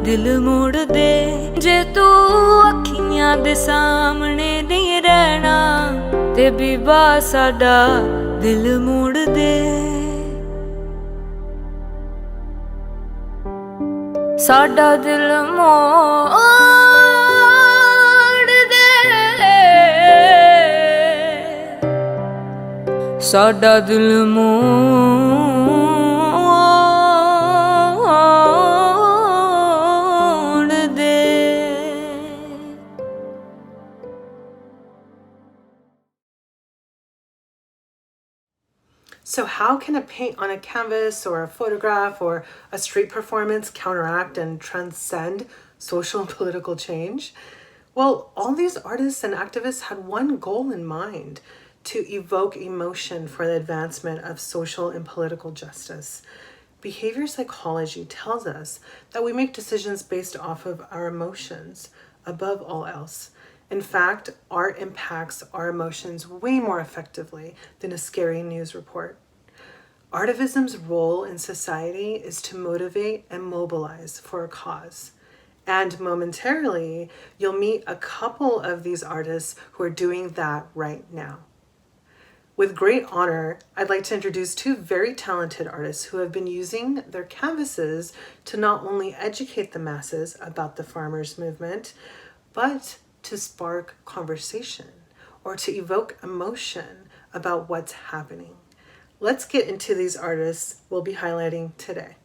ਦਿਲ ਮੋੜ ਦੇ ਜੇ ਤੂੰ ਅੱਖੀਆਂ ਦੇ ਸਾਹਮਣੇ ਨਹੀਂ ਰਹਿਣਾ ਤੇ ਬੀਬਾ ਸਾਡਾ ਦਿਲ ਮੋੜ ਦੇ ਸਾਡਾ ਦਿਲ ਮੋੜ ਦੇ ਸਾਡਾ ਦਿਲ ਮੋੜ ਦੇ So how can a paint on a canvas or a photograph or a street performance counteract and transcend social and political change? Well, all these artists and activists had one goal in mind: to evoke emotion for the advancement of social and political justice. Behavior psychology tells us that we make decisions based off of our emotions above all else. In fact, art impacts our emotions way more effectively than a scary news report. Artivism's role in society is to motivate and mobilize for a cause. And momentarily, you'll meet a couple of these artists who are doing that right now. With great honor, I'd like to introduce two very talented artists who have been using their canvases to not only educate the masses about the farmers' movement, but to spark conversation or to evoke emotion about what's happening. Let's get into these artists we'll be highlighting today.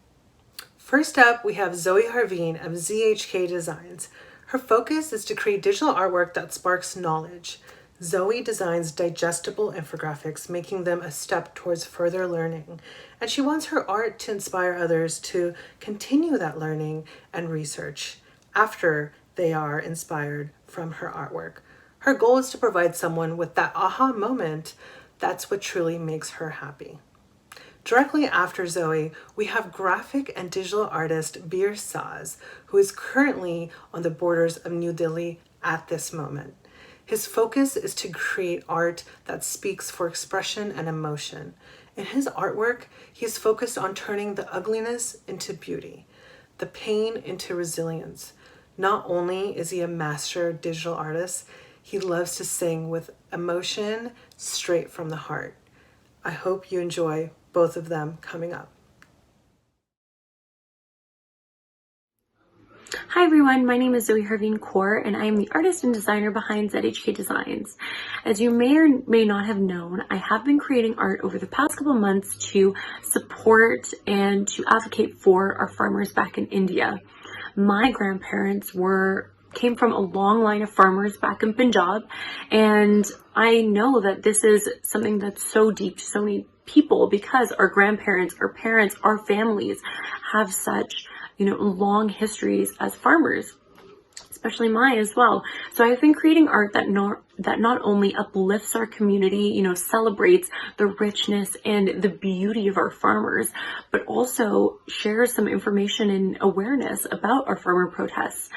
First up, we have Zoe Harveen of ZHK Designs. Her focus is to create digital artwork that sparks knowledge. Zoe designs digestible infographics, making them a step towards further learning. And she wants her art to inspire others to continue that learning and research after they are inspired from her artwork. Her goal is to provide someone with that aha moment. That's what truly makes her happy. Directly after Zoe, we have graphic and digital artist Bir Saz, who is currently on the borders of New Delhi at this moment. His focus is to create art that speaks for expression and emotion. In his artwork, he is focused on turning the ugliness into beauty, the pain into resilience, Not only is he a master digital artist, he loves to sing with emotion straight from the heart. I hope you enjoy both of them coming up. Hi everyone, my name is Zoe Hervine Kaur and I am the artist and designer behind ZHK Designs. As you may or may not have known, I have been creating art over the past couple months to support and to advocate for our farmers back in India. My grandparents came from a long line of farmers back in Punjab, and I know that this is something that's so deep to so many people because our grandparents, our parents, our families have such long histories as farmers, especially mine as well. So I've been creating art that not only uplifts our community, celebrates the richness and the beauty of our farmers, but also shares some information and awareness about our farmer protests.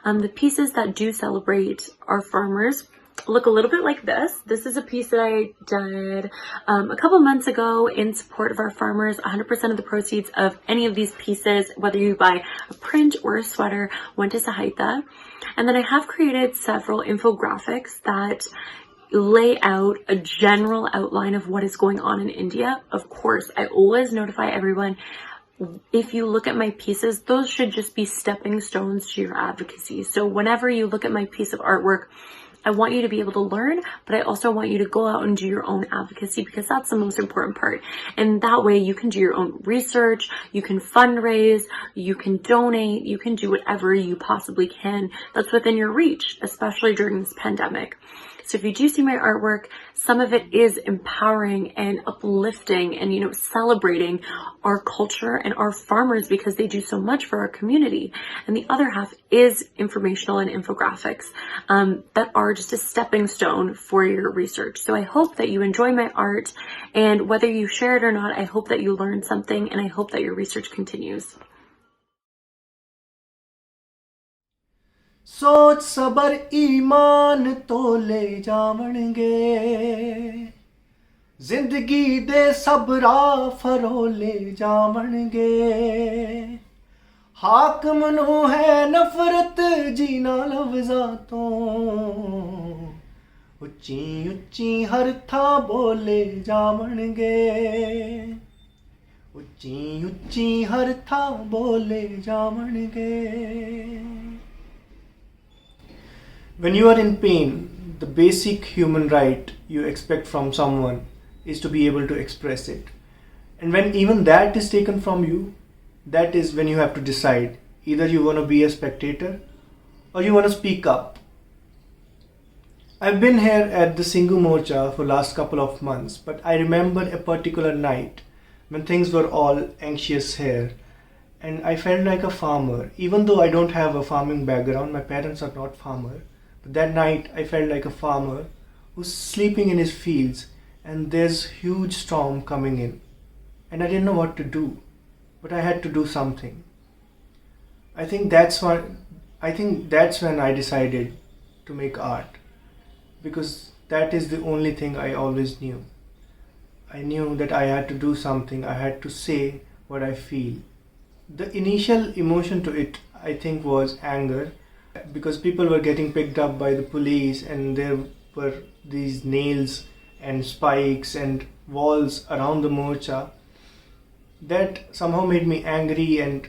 The pieces that do celebrate our farmers look a little bit like this. This is a piece that I did a couple months ago in support of our farmers. 100% of the proceeds of any of these pieces, whether you buy a print or a sweater, went to Sahayata. And then I have created several infographics that lay out a general outline of what is going on in India. Of course, I always notify everyone. If you look at my pieces, those should just be stepping stones to your advocacy. So whenever you look at my piece of artwork, I want you to be able to learn, but I also want you to go out and do your own advocacy because that's the most important part. And that way you can do your own research, you can fundraise, you can donate, you can do whatever you possibly can that's within your reach, especially during this pandemic. So if you do see my artwork, some of it is empowering and uplifting and, celebrating our culture and our farmers because they do so much for our community. And the other half is informational and infographics that are just a stepping stone for your research. So I hope that you enjoy my art, and whether you share it or not, I hope that you learn something, and I hope that your research continues. सोच सबर ईमान तो ले जावणगे जिंदगी दे सब राह फरोले जावणगे हाकम नू है नफरत जीना लफ्ज़ां तो उच्ची उच्ची हर था बोले जावणगे उच्ची उच्ची हर था बोले जावणगे. When you are in pain, the basic human right you expect from someone is to be able to express it. And when even that is taken from you, that is when you have to decide. Either you want to be a spectator or you want to speak up. I've been here at the Singhu Morcha for last couple of months, but I remember a particular night when things were all anxious here. And I felt like a farmer. Even though I don't have a farming background, my parents are not farmers. But that night I felt like a farmer who's sleeping in his fields and there's huge storm coming in. And I didn't know what to do, but I had to do something. I think that's when I decided to make art, because that is the only thing I always knew. I knew that I had to do something, I had to say what I feel. The initial emotion to it, I think, was anger, because people were getting picked up by the police and there were these nails and spikes and walls around the morcha. That somehow made me angry, and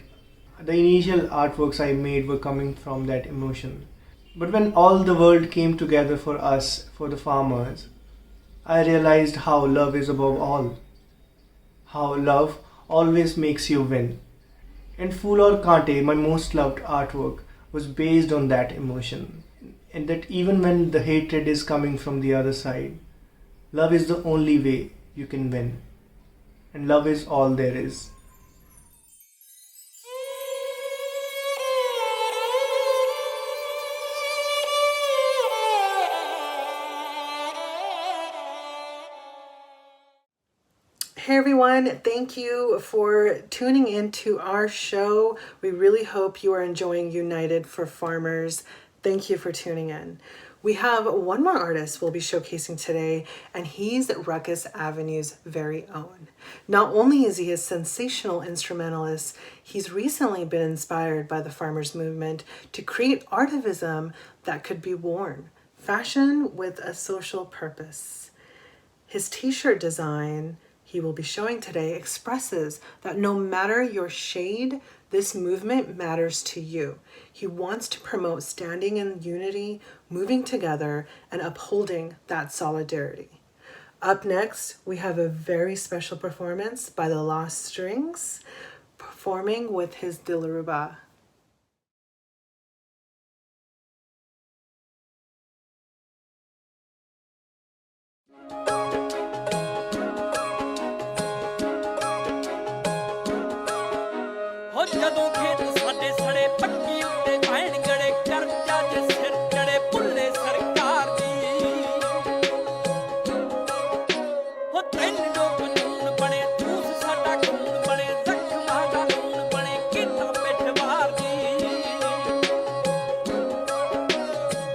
the initial artworks I made were coming from that emotion. But when all the world came together for us, for the farmers, I realized how love is above all. How love always makes you win. And Fool or Kante, my most loved artwork, was based on that emotion. And that even when the hatred is coming from the other side, love is the only way you can win. And love is all there is. Hey everyone, thank you for tuning in to our show. We really hope you are enjoying United for Farmers. Thank you for tuning in. We have one more artist we'll be showcasing today, and he's Rukus Avenue's very own. Not only is he a sensational instrumentalist, he's recently been inspired by the farmers' movement to create artivism that could be worn, fashion with a social purpose. His t-shirt design he will be showing today expresses that no matter your shade, this movement matters to you. He wants to promote standing in unity, moving together, and upholding that solidarity. Up next, we have a very special performance by the Lost Strings, performing with his Dilruba. ਜਦੋਂ ਖੇਤ ਸਾਡੇ ਸੜੇ ਪੱਕੀ ਉੱਤੇ ਪੈਣ ਗੜੇ ਕਰਜ਼ਾ ਜੇ ਸਿਰ ਚੜੇ ਭੁੱਲੇ ਸਰਕਾਰ ਦੀ ਹੋ ਤਿੰਨ ਜੋ ਕਾਨੂੰਨ ਬਣੇ ਠੂਸ ਸਾਡਾ ਖੂਨ ਬਣੇ ਜ਼ਖਮਾਂ ਦਾ ਖੂਨ ਬਣੇ ਕੀਤਾ ਪਿੱਠ ਮਾਰਦੀ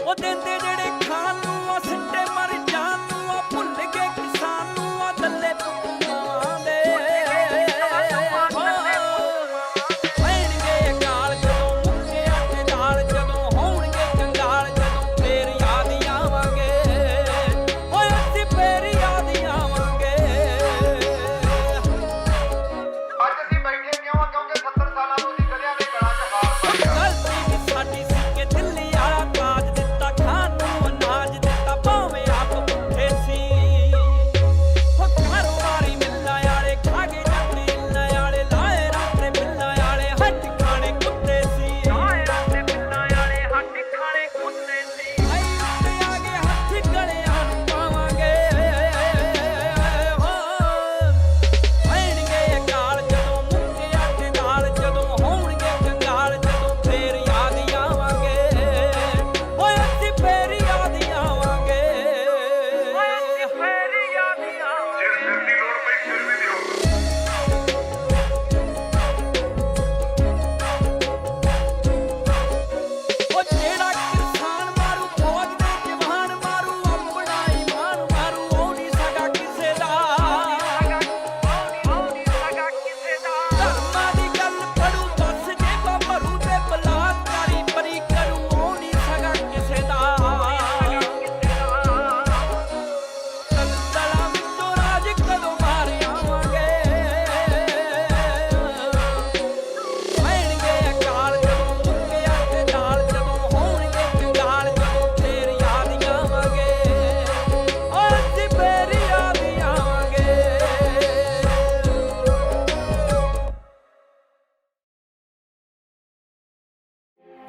ਉਹ ਦਿੰਦੇ ਜਿਹੜੇ ਖਾਣ ਨੂੰ ਆ ਸਿੱਟੇ ਮਰ ਜਾਣ ਨੂੰ ਆ ਭੁੱਲ ਗਏ ਕਿਸਾਨ ਨੂੰ ਆ ਦੱਲੇ ਪੁੱਤਾਂ ਦੇ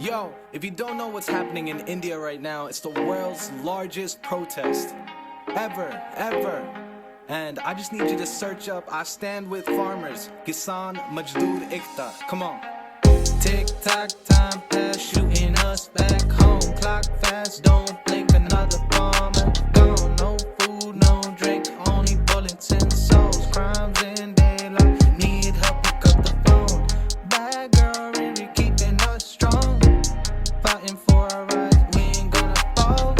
Yo, if you don't know what's happening in India right now, it's the world's largest protest ever. And I just need you to search up I Stand With Farmers, Kisan Majdoor Ekta. Come on. Tick-tock, time pass, shooting us back home. Clock fast, don't blink, another bomber gone. No food, no drink, only bullets and souls. Crimes in daylight, need help, pick up the phone. Bad girl, really keeping us strong. Fighting for our rights, we ain't gonna fall.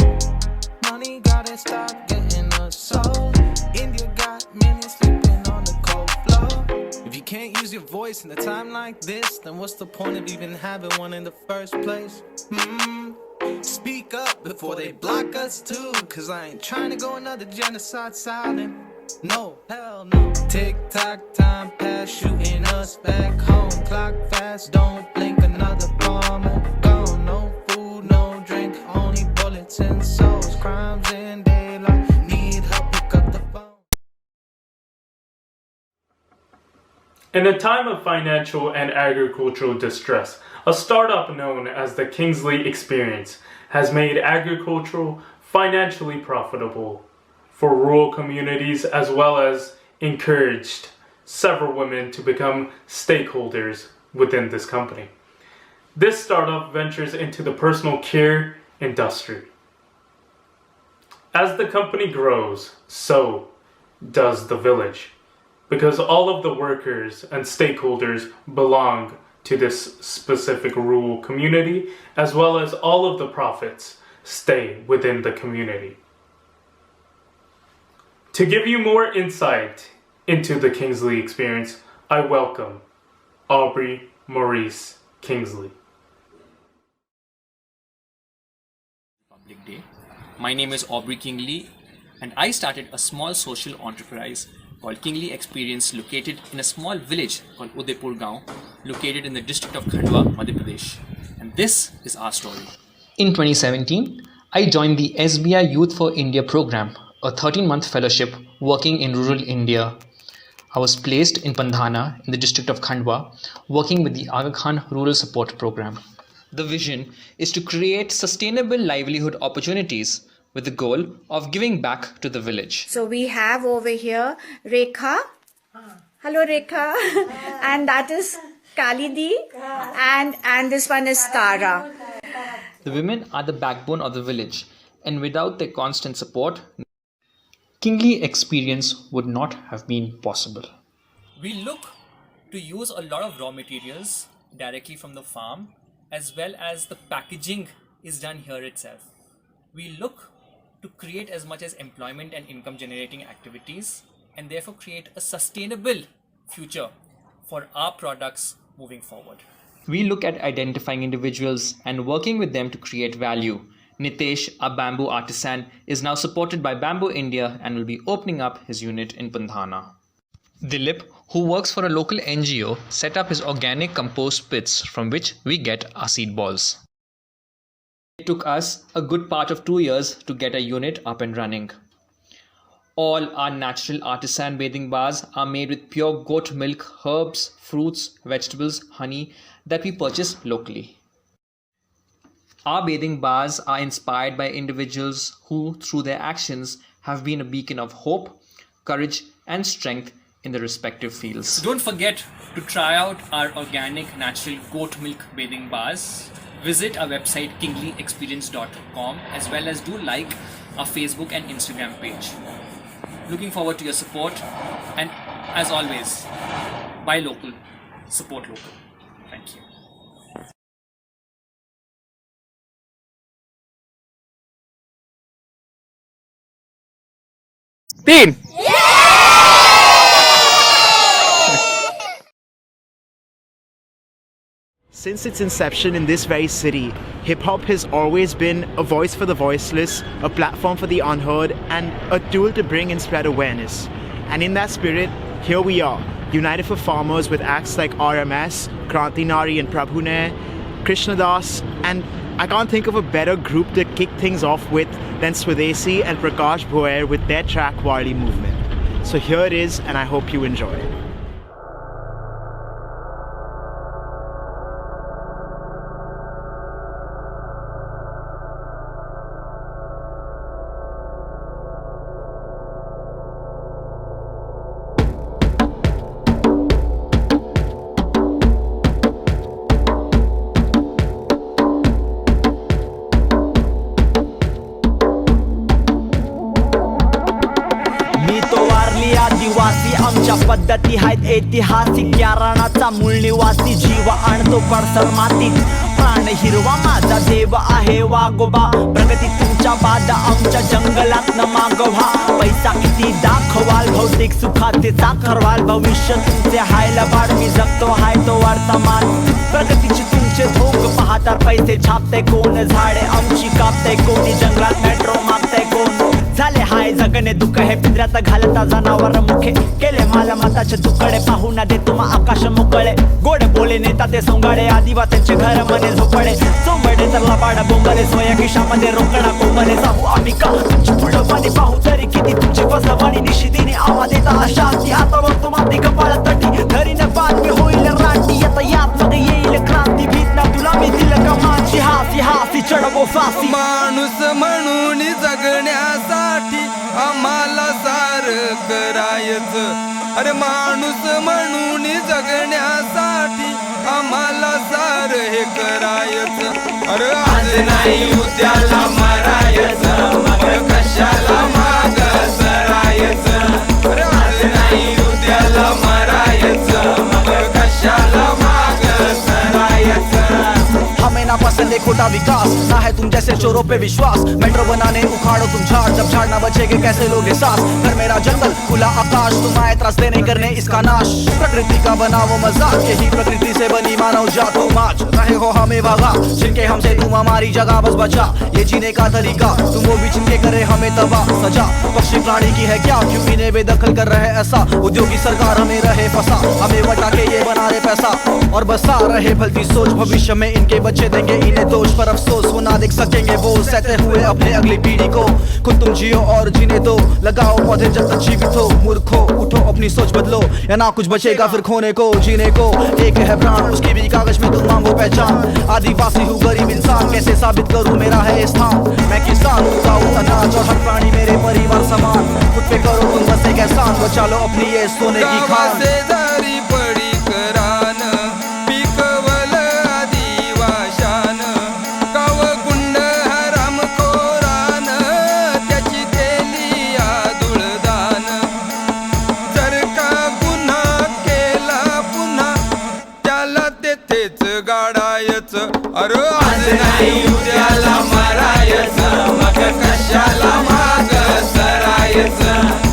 Money gotta stop getting us sold. India got many sleeping on the cold floor. If you can't use your voice in a time like this, then what's the point of even having one in the first place? Speak up before they block us too, cause I ain't trying to go another genocide silent. No, hell no. Tick-tock, time pass, shooting us back home. Clock fast, don't blink, another bomber gone. No food, no drink, only bullets and souls. Crimes in daylight, need help, pick up the phone. In a time of financial and agricultural distress, a startup known as the Kingsley Experience has made agriculture financially profitable for rural communities, as well as encouraged several women to become stakeholders within this company. This startup ventures into the personal care industry. As the company grows, so does the village, because all of the workers and stakeholders belong to this specific rural community, as well as all of the profits stay within the community. To give you more insight into the Kingsley experience, I welcome Aubrey Maurice Kingsley. Republic Day. My name is Aubrey Kingsley, and I started a small social enterprise called Kingsley Experience, located in a small village called Udaipur Gaon, located in the district of Khandwa, Madhya Pradesh. And this is our story. In 2017, I joined the SBI Youth for India program, a 13-month fellowship working in rural India. I was placed in Pandhana in the district of Khandwa, working with the Aga Khan Rural Support Program. The vision is to create sustainable livelihood opportunities with the goal of giving back to the village. So we have over here Rekha. Hello Rekha. And that is Kalidi. And this one is Tara. The women are the backbone of the village, and without their constant support, Kingsley Experience would not have been possible. We look to use a lot of raw materials directly from the farm, as well as the packaging is done here itself. We look to create as much as employment and income generating activities, and therefore create a sustainable future for our products moving forward. We look at identifying individuals and working with them to create value. Nitesh, a bamboo artisan, is now supported by Bamboo India and will be opening up his unit in Pandhana. Dilip, who works for a local NGO, set up his organic compost pits from which we get our seed balls. It took us a good part of 2 years to get a unit up and running. All our natural artisan bathing bars are made with pure goat milk, herbs, fruits, vegetables, honey that we purchase locally. Our bathing bars are inspired by individuals who, through their actions, have been a beacon of hope, courage, and strength in the respective fields. Don't forget to try out our organic natural goat milk bathing bars. Visit our website kingleyexperience.com, as well as do like our Facebook and Instagram page. Looking forward to your support, and as always, buy local, support local. Thank you. Team! Since its inception in this very city, hip-hop has always been a voice for the voiceless, a platform for the unheard, and a tool to bring and spread awareness. And in that spirit, here we are, united for farmers with acts like RMS, Kranti Nari and Prabhune, Krishnadas, and I can't think of a better group to kick things off with than Swadesi and Prakash Bhoer with their track Warli Movement. So here it is, and I hope you enjoy it. आमच्या पद्धती आहेत ऐतिहासिक या रणाचा मूळ निवासी जीव आणतो पडसर मातीत प्राण हिरवा माझा देव आहे वागोबा प्रगती तुमच्या बाद आमच्या जंगलात न मागवा पैसा किती दाखवाल भौतिक सुखाचे साखरवाल भविष्य तुमचे हायला बाड मी जगतो हाय तो वर्तमान प्रगतीची तुमचे भोग पाहता पैसे छापते कोण झाडे आमची कापते कोणी जंगलात मेट्रो मागते कोण झाले हाय जगणे दुःख हे पिंजऱ्यात घालता जनावर मुखे केले मालमताचे तुकडे पाहू ना दे तुम्हा आकाश मोकळे गोड बोले नेता ते सोंगाडे आदिवासींचे घर मने झोपडे सोंबडे तर लबाड बोंबले सोया खिशामध्ये रोकडा कोंबले जाऊ आम्ही का तुमची पुढं पाणी पाहू तरी किती तुमची फसवणी निशिदीने आवाज येता अशा ती आता बघ तुम्हा ती कपाळ तटी धरीने बातमी होईल राटी आता यात मध्ये येईल क्रांती भीत ना तुला मी दिलं का माझी हासी हासी चढवो फासी माणूस म्हणून जगण्यासाठी आम्हाला सार करायचं अरे माणूस म्हणून जगण्यासाठी आम्हाला सार हे करायचं अरे आज नाही उद्याला मरायचं मग कशाला माग सरायचं अरे आज नाही उद्याला मरायचं मग कशाला माग सरायचं हमें ना पसंद दे खोटा विकास, ना है तुम जैसे चोरों पे विश्वास। मेट्रो बनाने उखाड़ो तुम झाड़, जब झाड़ ना बचेगे कैसे लोगे सांस। घर मेरा जंगल खुला आकाश, तुम आए त्रास देने करने इसका नाश। प्रकृति का बना वो मजाक, यही प्रकृति से बनी मानव जात। तुम आज रहे हो हमें भगा, जिनके हमसे तुम हमारी जगह बस बचा। ये जीने का तरीका तुम वो भी जिनके करे हमें तबाह सजा। पक्षी प्राणी की है क्या, क्यों इन्हें बेदखल कर रहे ऐसा। उद्योगी सरकार हमें रहे फंसा, हमें बटा के ये बना रहे पैसा और बसा रहे भलती सोच। भविष्य में इनके बच्चे देंगे इन्हें दोष, पर अफसोस वो ना देख सकेंगे वो सहते हुए अपने अगली पीढ़ी को। खुद तुम जियो और जीने दो, लगाओ पौधे जब तक जीवित हो। मूर्खो उठो अपनी सोच बदलो, या ना कुछ बचेगा फिर खोने को। जीने को एक है प्राण, उसकी भी कागज में तुम मांगो पहचान। आदिवासी हूँ गरीब इंसान, कैसे साबित करूँ मेरा है स्थान। मैं किसान उगाऊँ अनाज और हर प्राणी मेरे परिवार समान। खुद पे करो तुम बस एक एहसान, बचा लो अपनी ये सोने की खान। पडी करान पिकवल आदिवाशान, कावकुंड हराम खोरान त्याची केली आदुळदान। जर का गुन्हा केला पुन्हा त्याला तेथेच गाडायच। अरे आज नाही उद्याला मारायच, मग कशाला माग सरायच।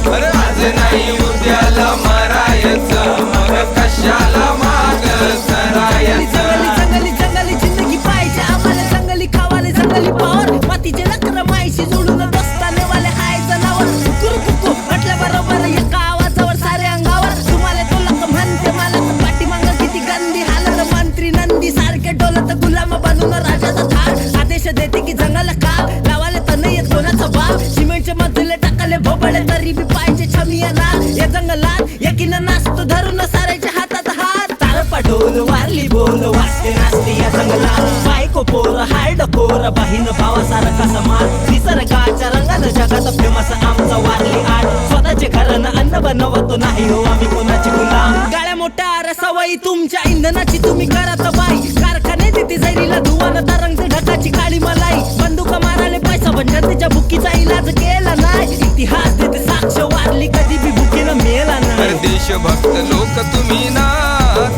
अरे आज नाही उद्याला मारायच, मग कशाला माग सरायच। जंगली जंगली जिंदगी पाहिजे आम्हाला, जंगली खावाले जंगली पावर। मातीचे नखर मायशी जोडून दोस्ताने वाले हाय जनावर। कुकू कुकू म्हटल्या बरोबर एका आवाजावर सारे अंगावर। तुम्हाला तो लक म्हणते मला पाठीमाग किती गंदी हालत। मंत्री नंदी सारखे डोलत, गुलाम बनून राजाचा थाट। आदेश देते की जंगल काप, लावाले तर नाही येत कोणाचा बाप। सिमेंटचे मधले टाकले भोबळे, तरी बी पाहिजे छमिया ना या जंगलात। यकीन नाचतो धरून साऱ्याच्या हातात हात। तारपा ढोल वारली बोल वाजते नाचते या जंगलात। बायको पोर हार्ड कोर, बहीण भावासारखा समाज। निसर्गाच्या रंगात जगात फेमस आमचा वारली आठ। स्वतःचे घरनं अन्न बनवतो नाही हो आम्ही कोणाची गुलाम। गाड्या मोठ्या सवयी तुमच्या इंधनाची तुम्ही करत बाई। कारखाने देते जैरीला धुवान, तरंगते ढकाची काळी मलाई। बंदूक माराले पैसा पण जनतेच्या भुकीचा इलाज केला नाही। इतिहास देते साक्ष, वारली कधी बी भुकीनं मेला नाही। देशभक्त लोक तुम्ही ना,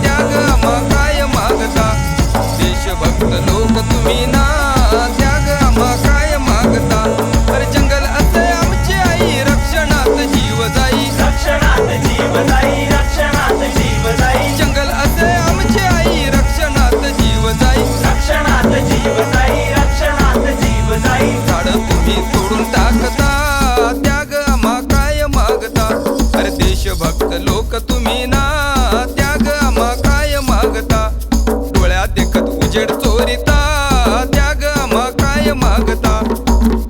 त्याग आम्हा काय मागता। देशभक्त लोक तुम्ही ना, त्याग आम्हा काय मागता। अरे जंगल असे आमची आई, रक्षणात जीव जाई। रक्षणात जीव जाई, रक्षणात जीव जाई। जंगल असे आमची आई, रक्षणात जीव जाई। रक्षणात जीव जाई, रक्षणात जीव जाई। झाड तुम्ही तोडून टाकता, त्याग आम्हा काय मागता। अरे देशभक्त लोक तुम्ही ना, त्याग आम्हा काय मागता। डोळ्यात देखत उजेड चोरीता, त्याग आम्हा काय मागता।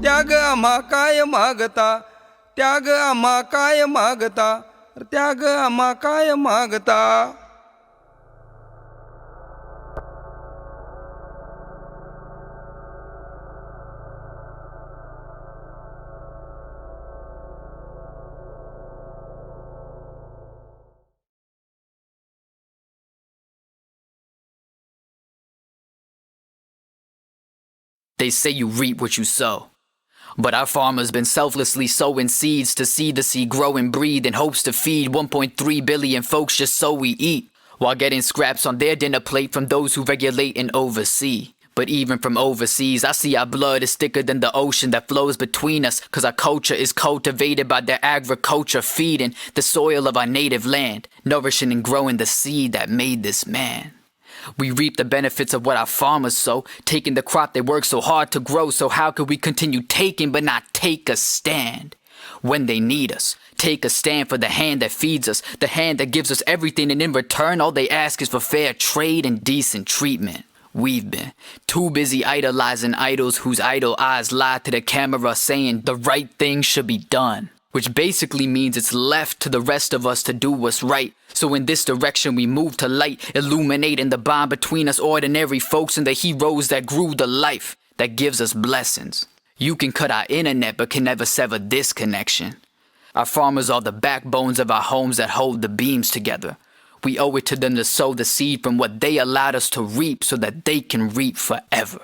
त्याग आम्हा काय मागता, त्याग आम्हा काय मागता। त्याग आम्हा काय मागता। They say you reap what you sow. But our farmers been selflessly sowing seeds to see the seed grow and breathe in hopes to feed 1.3 billion folks just so we eat, while getting scraps on their dinner plate from those who regulate and oversee. But even from overseas, I see our blood is thicker than the ocean that flows between us, cause our culture is cultivated by their agriculture, feeding the soil of our native land, nourishing and growing the seed that made this man. We reap the benefits of what our farmers sow, taking the crop they work so hard to grow. So how could we continue taking but not take a stand when they need us? Take a stand for the hand that feeds us, the hand that gives us everything, and in return all they ask is for fair trade and decent treatment. We've been too busy idolizing idols whose idle eyes lie to the camera, saying the right thing should be done, which basically means it's left to the rest of us to do what's right. So in this direction we move to light, illuminating the bond between us ordinary folks and the heroes that grew the life that gives us blessings. You can cut our internet but can never sever this connection. Our farmers are the backbones of our homes that hold the beams together. We owe it to them to sow the seed from what they allowed us to reap so that they can reap forever.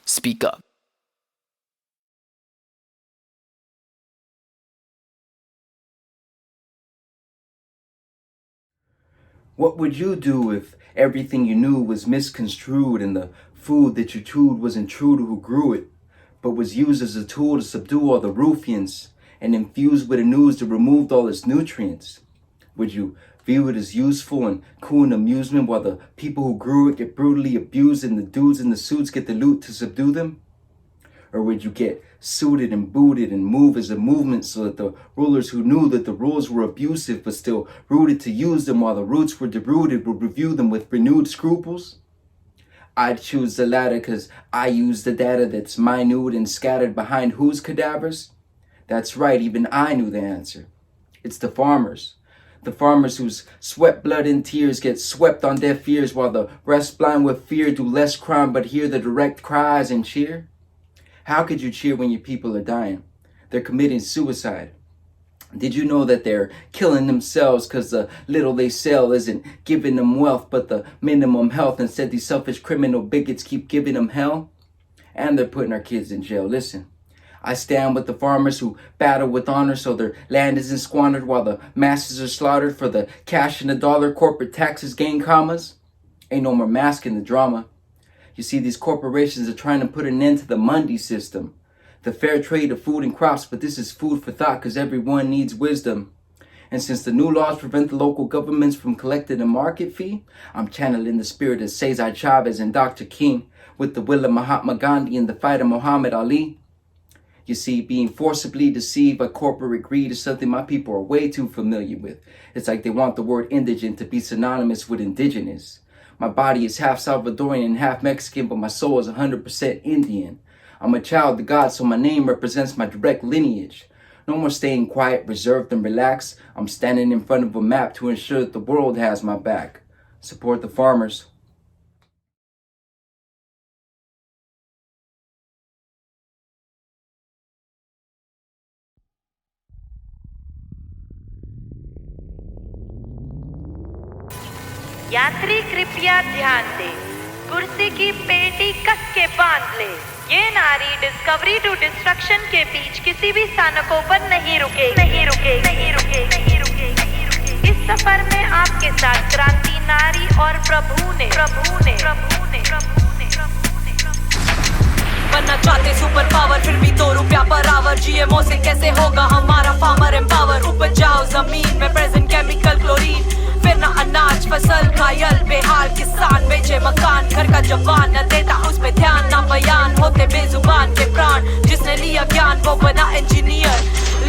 Speak up. What would you do if everything you knew was misconstrued and the food that you chewed wasn't true to who grew it, but was used as a tool to subdue all the ruffians and infused with a news that removed all its nutrients? Would you view it as useful and cool and amusement while the people who grew it get brutally abused and the dudes in the suits get the loot to subdue them? Or would you get suited and booted and move as a movement so that the rulers who knew that the rules were abusive but still rooted to use them while the roots were derooted would review them with renewed scruples? I'd choose the latter because I use the data that's minute and scattered behind whose cadavers? That's right, even I knew the answer. It's the farmers. The farmers whose sweat, blood, and tears get swept on deaf ears while the rest blind with fear do less crime but hear the direct cries and cheer. How could you cheer when your people are dying? They're committing suicide. Did you know that they're killing themselves because the little they sell isn't giving them wealth but the minimum health? Instead, these selfish criminal bigots keep giving them hell. And they're putting our kids in jail. Listen, I stand with the farmers who battle with honor so their land isn't squandered while the masses are slaughtered for the cash and the dollar. Corporate taxes gain commas. Ain't no more masking the drama. You see, these corporations are trying to put an end to the Mundi system, the fair trade of food and crops, but this is food for thought because everyone needs wisdom. And since the new laws prevent the local governments from collecting a market fee, I'm channeling the spirit of Cesar Chavez and Dr. King with the will of Mahatma Gandhi and the fight of Muhammad Ali. You see, being forcibly deceived by corporate greed is something my people are way too familiar with. It's like they want the word indigent to be synonymous with indigenous. My body is half Salvadorian and half Mexican, but my soul is 100% Indian. I'm a child of God, so my name represents my direct lineage. No more staying quiet, reserved, and relaxed. I'm standing in front of a map to ensure that the world has my back. Support the farmers. यात्री कृपया ध्यान दें, कुर्सी की पेटी कस के बांध ले। ये नारी डिस्कवरी टू डिस्ट्रक्शन के बीच किसी भी स्थानकों पर नहीं रुके। इस सफर में आपके साथ क्रांति नारी और प्रभु ने बनना चाहते सुपर पावर, फिर भी 2 रुपया पर आवर। जीएमओ से कैसे होगा हमारा फार्मर एम्पावर? उपजाओ जमीन में प्रेजेंट केमिकल क्लोरीन, फिर ना अनाज फसल घायल बेहाल किसान बेचे मकान। घर का जवान न देता उस पे ध्यान, ना बयान होते बेजुबान के प्राण। जिसने लिया ज्ञान वो बना इंजीनियर,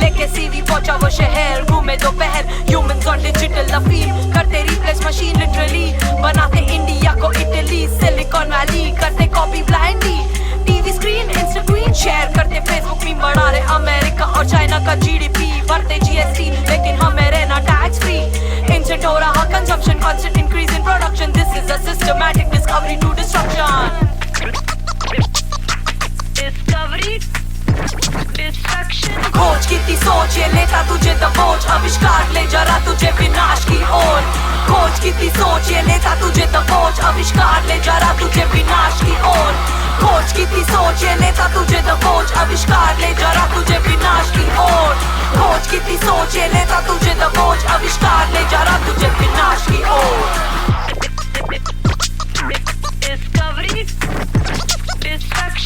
लेके सीवी पहुंचा वो शहर। घूमे दोपहर ह्यूमंस और डिजिटल अफीम, करते रिप्लेस मशीन लिटरली, बनाते इंडिया को इटली। सिलिकॉन वैली करते copy blindly, TV screen Instagram share करते फेसबुक में। बढ़ा रहे अमेरिका और चाइना का जीडीपी, भरते जीएसटी लेकिन हमें रहना टैक्स फ्री। Instant हो रहा consumption, constant increase in production. This is a systematic discovery to destruction. Discovery, destruction. खोज की सोच ये लेता तुझे दबोच, आविष्कार ले जा रहा तुझे विनाश की ओर। खोज की सोच ये लेता तुझे दबोच, आविष्कार ले जा रहा तुझे विनाश की ओर। खोज की सोच ये लेता तुझे दबोच, आविष्कार ले जा रहा तुझे विनाश की ओर। खोज की सोच ये लेता तुझे दबोच, आविष्कार ले जा रहा तुझे विनाश की ओर। डिस्कवरी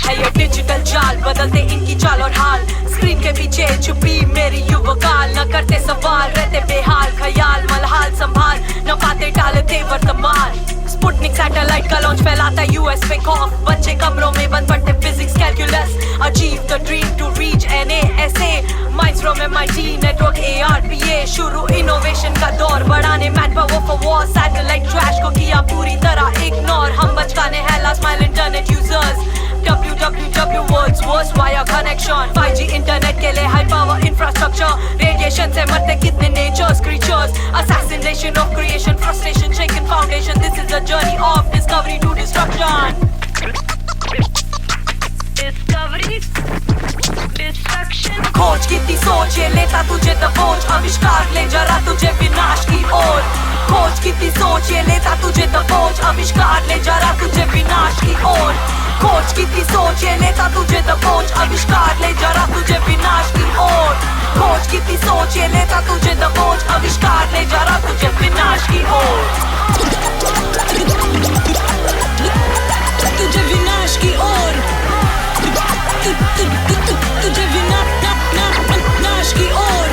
है ये डिजिटल जाल, बदलते इनकी चाल और हाल। स्क्रीन के पीछे छुपी मेरी युवकाल, न करते सवाल रहते बेहाल। ख्याल मलहाल संभाल, न पाते टालते वर्तमान। स्पुतनिक सैटेलाइट का लॉन्च फैलाता यूएस पे खौफ, बच्चे कमरों में बंद पढ़ते physics calculus. Achieve the dream to reach NASA, minds from MIT network ARPA। शुरू इनोवेशन का दौर, बढ़ाने man power for war. Satellite trash को किया पूरी तरह इग्नोर, हम बचकाने हैला smile internet users. www world's worst wire connection, 5G internet के लिए हाई पावर इंफ्रास्ट्रक्चर। रेडिएशन से मरते कितने nature's creatures, assassination of creation, frustration shaken foundation. This is a journey of discovery to destruction. Discovery, destruction. खोज की सोच ये लेता तुझे दबोच, आविष्कार ले जा रहा तुझे विनाश की ओर। खोज की सोच ये लेता तुझे दबोच, आविष्कार ले जा रहा तुझे विनाश की ओर। खोज की सोच ये लेता तुझे दबोच, आविष्कार ले जा रहा तुझे विनाश की ओर। खोज की सोच ये लेता तुझे दबोच, आविष्कार ले जा रहा तुझे विनाश की ओर। तुझे विनाश की ओर तुझे विनाश की ओर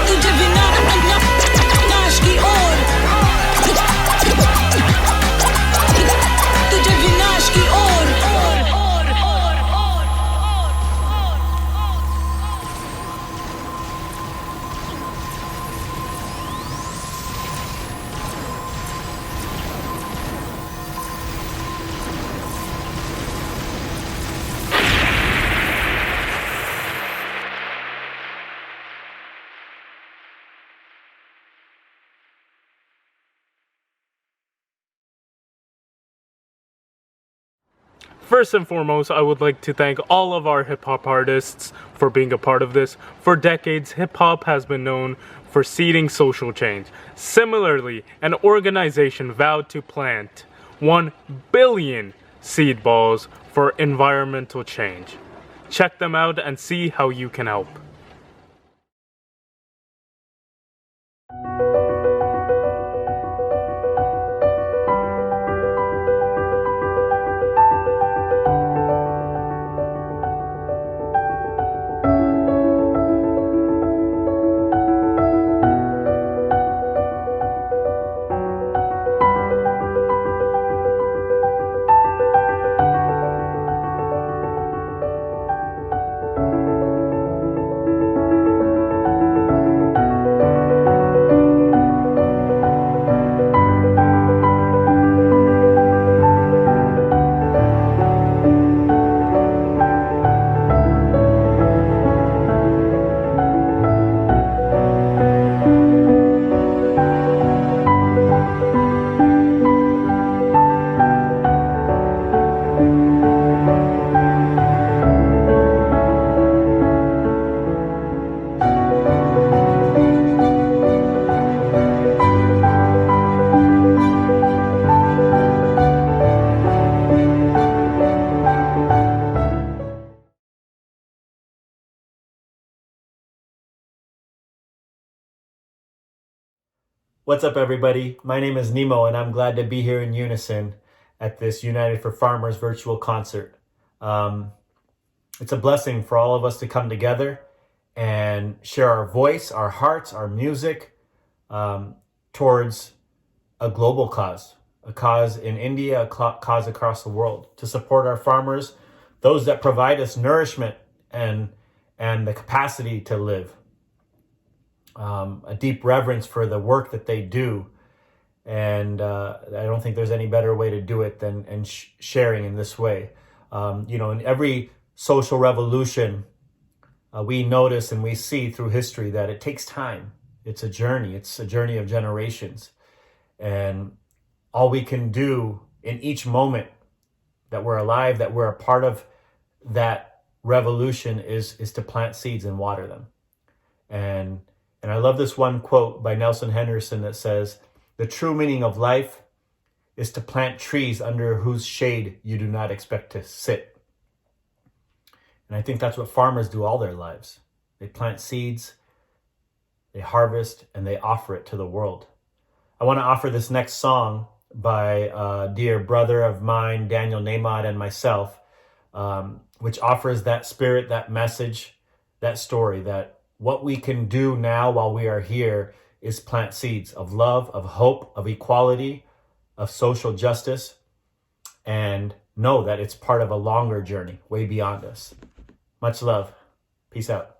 तुझे विनाश की ओर तुझे विनाश की ओर First and foremost, I would like to thank all of our hip-hop artists for being a part of this. For decades, hip-hop has been known for seeding social change. Similarly, an organization vowed to plant 1 billion seed balls for environmental change. Check them out and see how you can help. What's up, everybody? My name is Nemo, and I'm glad to be here in unison at this United for Farmers virtual concert. It's a blessing for all of us to come together and share our voice, our hearts, our music towards a global cause, a cause in India, a cause across the world, to support our farmers, those that provide us nourishment and the capacity to live. A deep reverence for the work that they do. And I don't think there's any better way to do it than sharing in this way. In every social revolution, we notice and we see through history that it takes time. It's a journey. It's a journey of generations. And all we can do in each moment that we're alive, that we're a part of that revolution is to plant seeds and water them. And I love this one quote by Nelson Henderson that says, "The true meaning of life is to plant trees under whose shade you do not expect to sit." And I think that's what farmers do all their lives. They plant seeds, they harvest, and they offer it to the world. I want to offer this next song by a dear brother of mine, Daniel Namad, and myself, which offers that spirit, that message, that story, that what we can do now while we are here is plant seeds of love, of hope, of equality, of social justice, and know that it's part of a longer journey way beyond us. Much love. Peace out.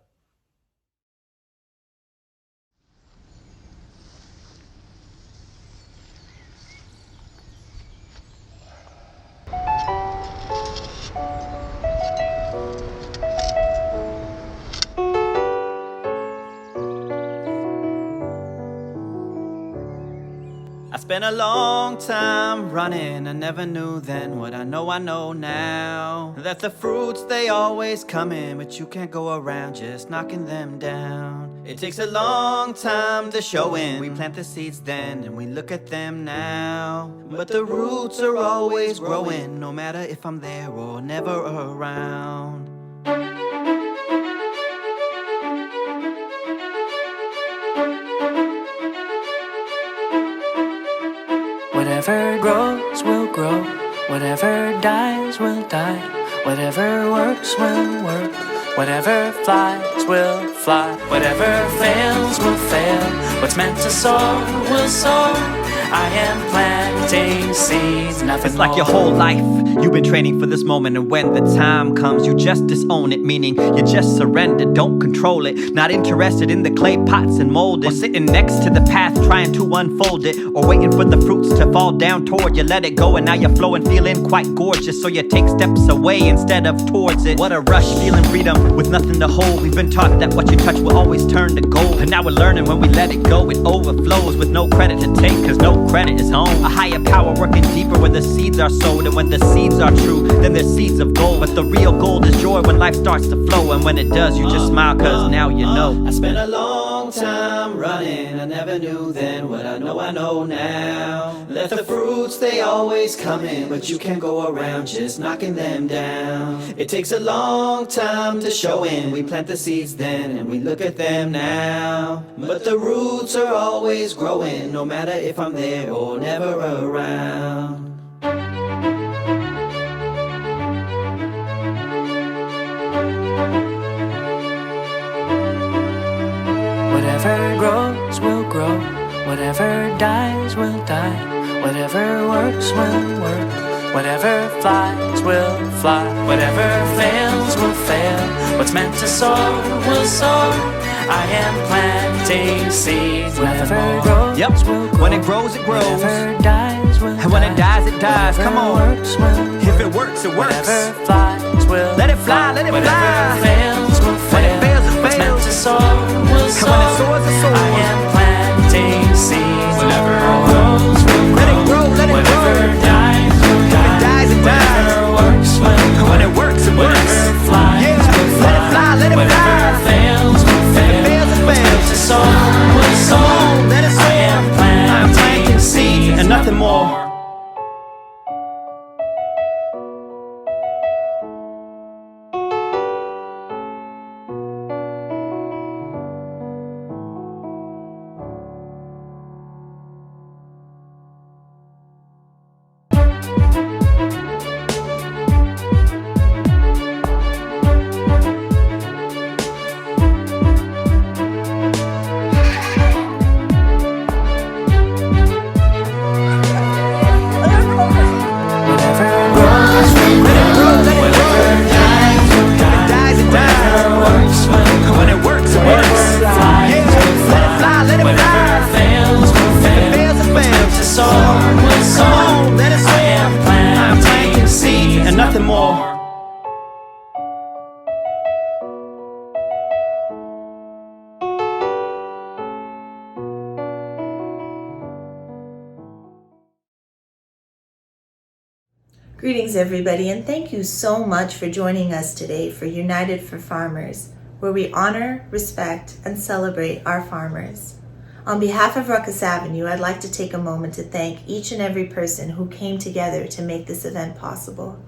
I spent a long time running, I never knew then what I know now. That the fruits, they always come in, but you can't go around just knocking them down. It takes a long time to show in. We plant the seeds then, and we look at them now. But the roots are always growing, no matter if I'm there or never around. Whatever grows will grow, whatever dies will die, whatever works will work, whatever flies will fly, whatever fails will fail, what's meant to soar will soar. I am planting seeds, nothing It's like your whole life you've been training for this moment, and when the time comes you just disown it, meaning you just surrender, don't control it, not interested in the clay pots and mold it, or sitting next to the path trying to unfold it, or waiting for the fruits to fall down toward you. Let it go and now you're flowing, feeling quite gorgeous, so you take steps away instead of towards it. What a rush, feeling freedom with nothing to hold. We've been taught that what you touch will always turn to gold, and now we're learning when we let it go it overflows with no credit to take, cause no credit is home. A higher power working deeper where the seeds are sowed, and when the seeds are true then they're seeds of gold. But the real gold is joy when life starts to flow, and when it does you just smile cause now you know. I spent a long time running, I never knew then what I know now. Let the fruits, they always come in, but you can't go around just knocking them down. It takes a long time to show in, we plant the seeds then and we look at them now. But the roots are always growing, no matter if I'm there or never around. Whatever grows will grow, whatever dies will die, whatever works will work, whatever flies will fly, whatever fails will fail, what's meant to soar will soar. I am planting seeds. Whatever grows will grow, when it grows it grows, whatever dies will and when it dies it dies. Come on, works will if it works it works. Whatever flies will let it fly, let it whatever fly. Fails will fail, when it fails it what's fails. meant to soar will soar. And when it soars it soars. I am planting seeds. Whatever grows will grow, let it grow, let it whatever grow. dies will die, when it dies it dies. whatever works will and when it works it works. Whatever flies yeah. will fly, let it fly, let it whatever fly. Fails will fail, it fails it fails. to soar will soar. Let it soar. I am planting seeds and nothing more. Greetings everybody, and thank you so much for joining us today for United for Farmers, where we honor, respect, and celebrate our farmers. On behalf of Rukus Avenue, I'd like to take a moment to thank each and every person who came together to make this event possible.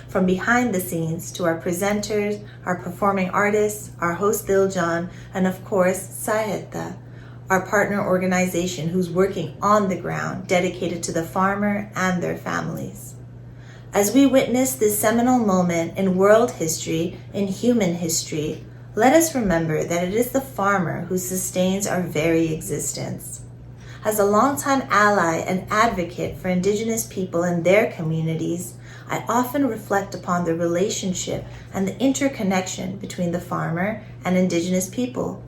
From behind the scenes to our presenters, our performing artists, our host Diljan, and of course Saheta, our partner organization who's working on the ground, dedicated to the farmer and their families. As we witness this seminal moment in world history, in human history, let us remember that it is the farmer who sustains our very existence. As a longtime ally and advocate for Indigenous people and their communities, I often reflect upon the relationship and the interconnection between the farmer and Indigenous people.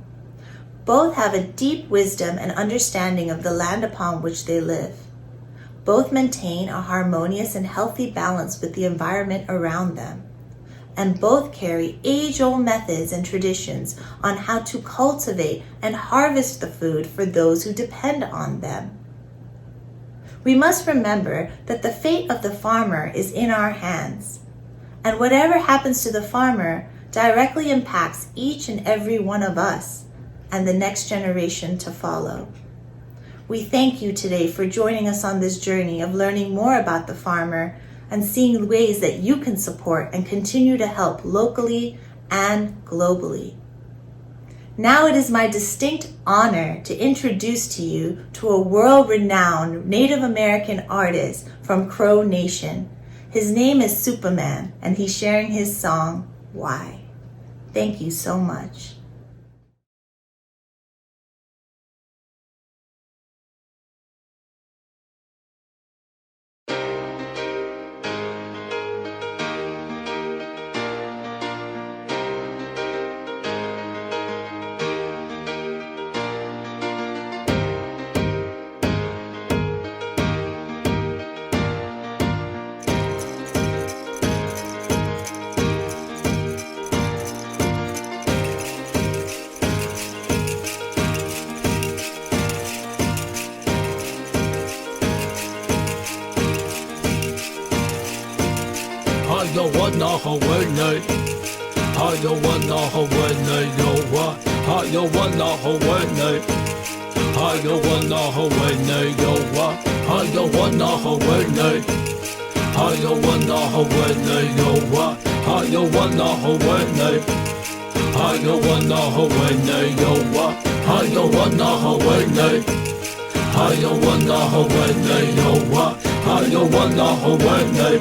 Both have a deep wisdom and understanding of the land upon which they live. Both maintain a harmonious and healthy balance with the environment around them. And both carry age-old methods and traditions on how to cultivate and harvest the food for those who depend on them. We must remember that the fate of the farmer is in our hands, and whatever happens to the farmer directly impacts each and every one of us and the next generation to follow. We thank you today for joining us on this journey of learning more about the farmer and seeing ways that you can support and continue to help locally and globally. Now it is my distinct honor to introduce to you to a world-renowned Native American artist from Crow Nation. His name is Superman, and he's sharing his song, Why. Thank you so much. I wanna Hawaii, I wanna Hawaii, yo what? I wanna Hawaii, I wanna Hawaii, yo what? I wanna Hawaii, I wanna Hawaii, yo what? I wanna Hawaii, I wanna Hawaii, yo what? I wanna Hawaii, I wanna Hawaii, yo what? I wanna Hawaii.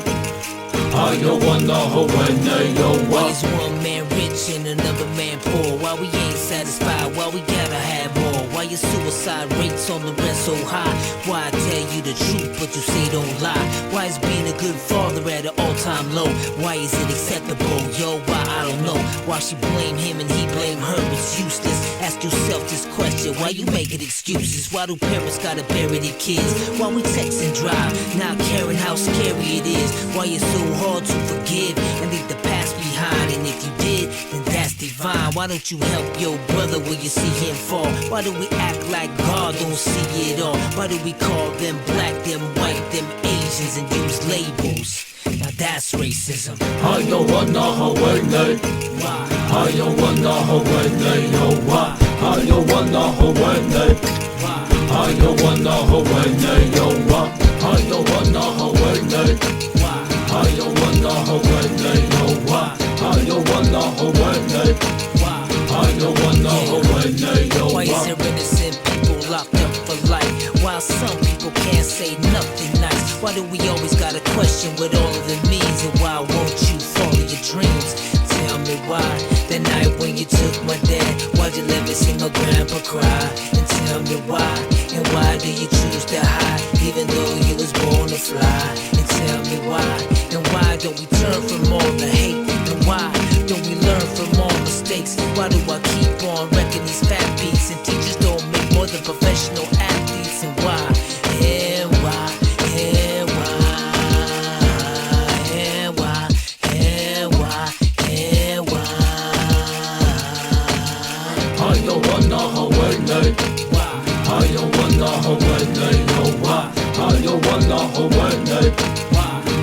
I don't want no Hawaii, yo, why is one man rich and another man poor? Why we ain't satisfied? Why we gotta have more? Why your suicide rates on the rest so high? Why I tell you the truth but you say don't lie? Why is being a good father at an all-time low? Why is it acceptable? Yo, why I don't know. Why she blame him and he blame her? It's useless. Ask yourself this question, why you making excuses? Why do parents gotta bury their kids? Why we text and drive, not caring how scary it is? Why it's so hard to forgive and leave the past behind? And if you did, then that's divine. Why don't you help your brother when you see him fall? Why do we act like God don't see it all? Why do we call them black, them white, them Asians and use labels? Now that's racism. I don't want no Hawaii. I don't want no Hawaii, yo, why? I don't want no Hawaii. I don't want no Hawaii, yo, why? I don't want no Hawaii. I don't want no Hawaii, yo, why? I don't want no Hawaii. I don't want no Hawaii, yo, why is there innocent people locked up for life? While some people can't say nothing nice. Why do we always gotta question what all of it means? And why won't you follow your dreams? Tell me why, the night when you took my dad, why'd you let me see my grandpa cry? And tell me why, and why do you choose to hide, even though you was born to fly? And tell me why, and why don't we turn from all the hate? And why don't we learn from all mistakes? Why do I keep on wrecking these fat beats? And teachers don't make more than professional athletes? And why, and why, and why, and why, and why, and why? I don't want no Hawaii. I don't want no Hawaii, yo, why? I don't want no Hawaii.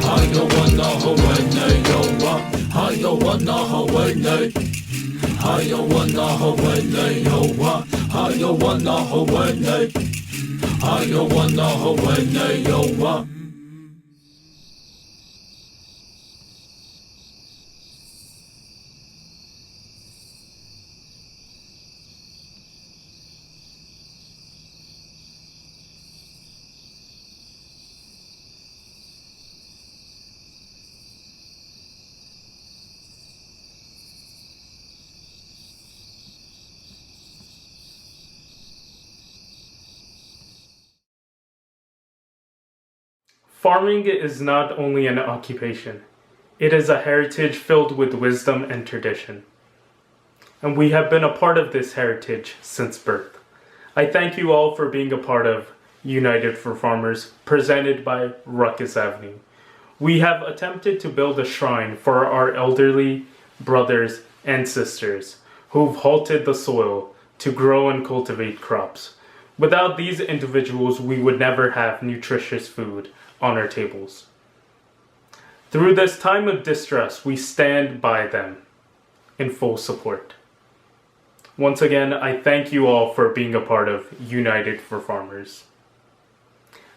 I don't want no Hawaii, yo, why? I don't want no Hawaii. I don't want no Hawaii, yo, why? I don't want no Hawaii. I don't want no Hawaii, yo, why? Farming is not only an occupation, it is a heritage filled with wisdom and tradition. And we have been a part of this heritage since birth. I thank you all for being a part of United for Farmers, presented by Rukus Avenue. We have attempted to build a shrine for our elderly brothers and sisters who've halted the soil to grow and cultivate crops. Without these individuals, we would never have nutritious food on our tables. Through this time of distress, we stand by them in full support. Once again, I thank you all for being a part of United for Farmers.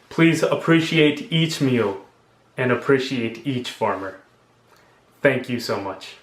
Please appreciate each meal and appreciate each farmer. Thank you so much.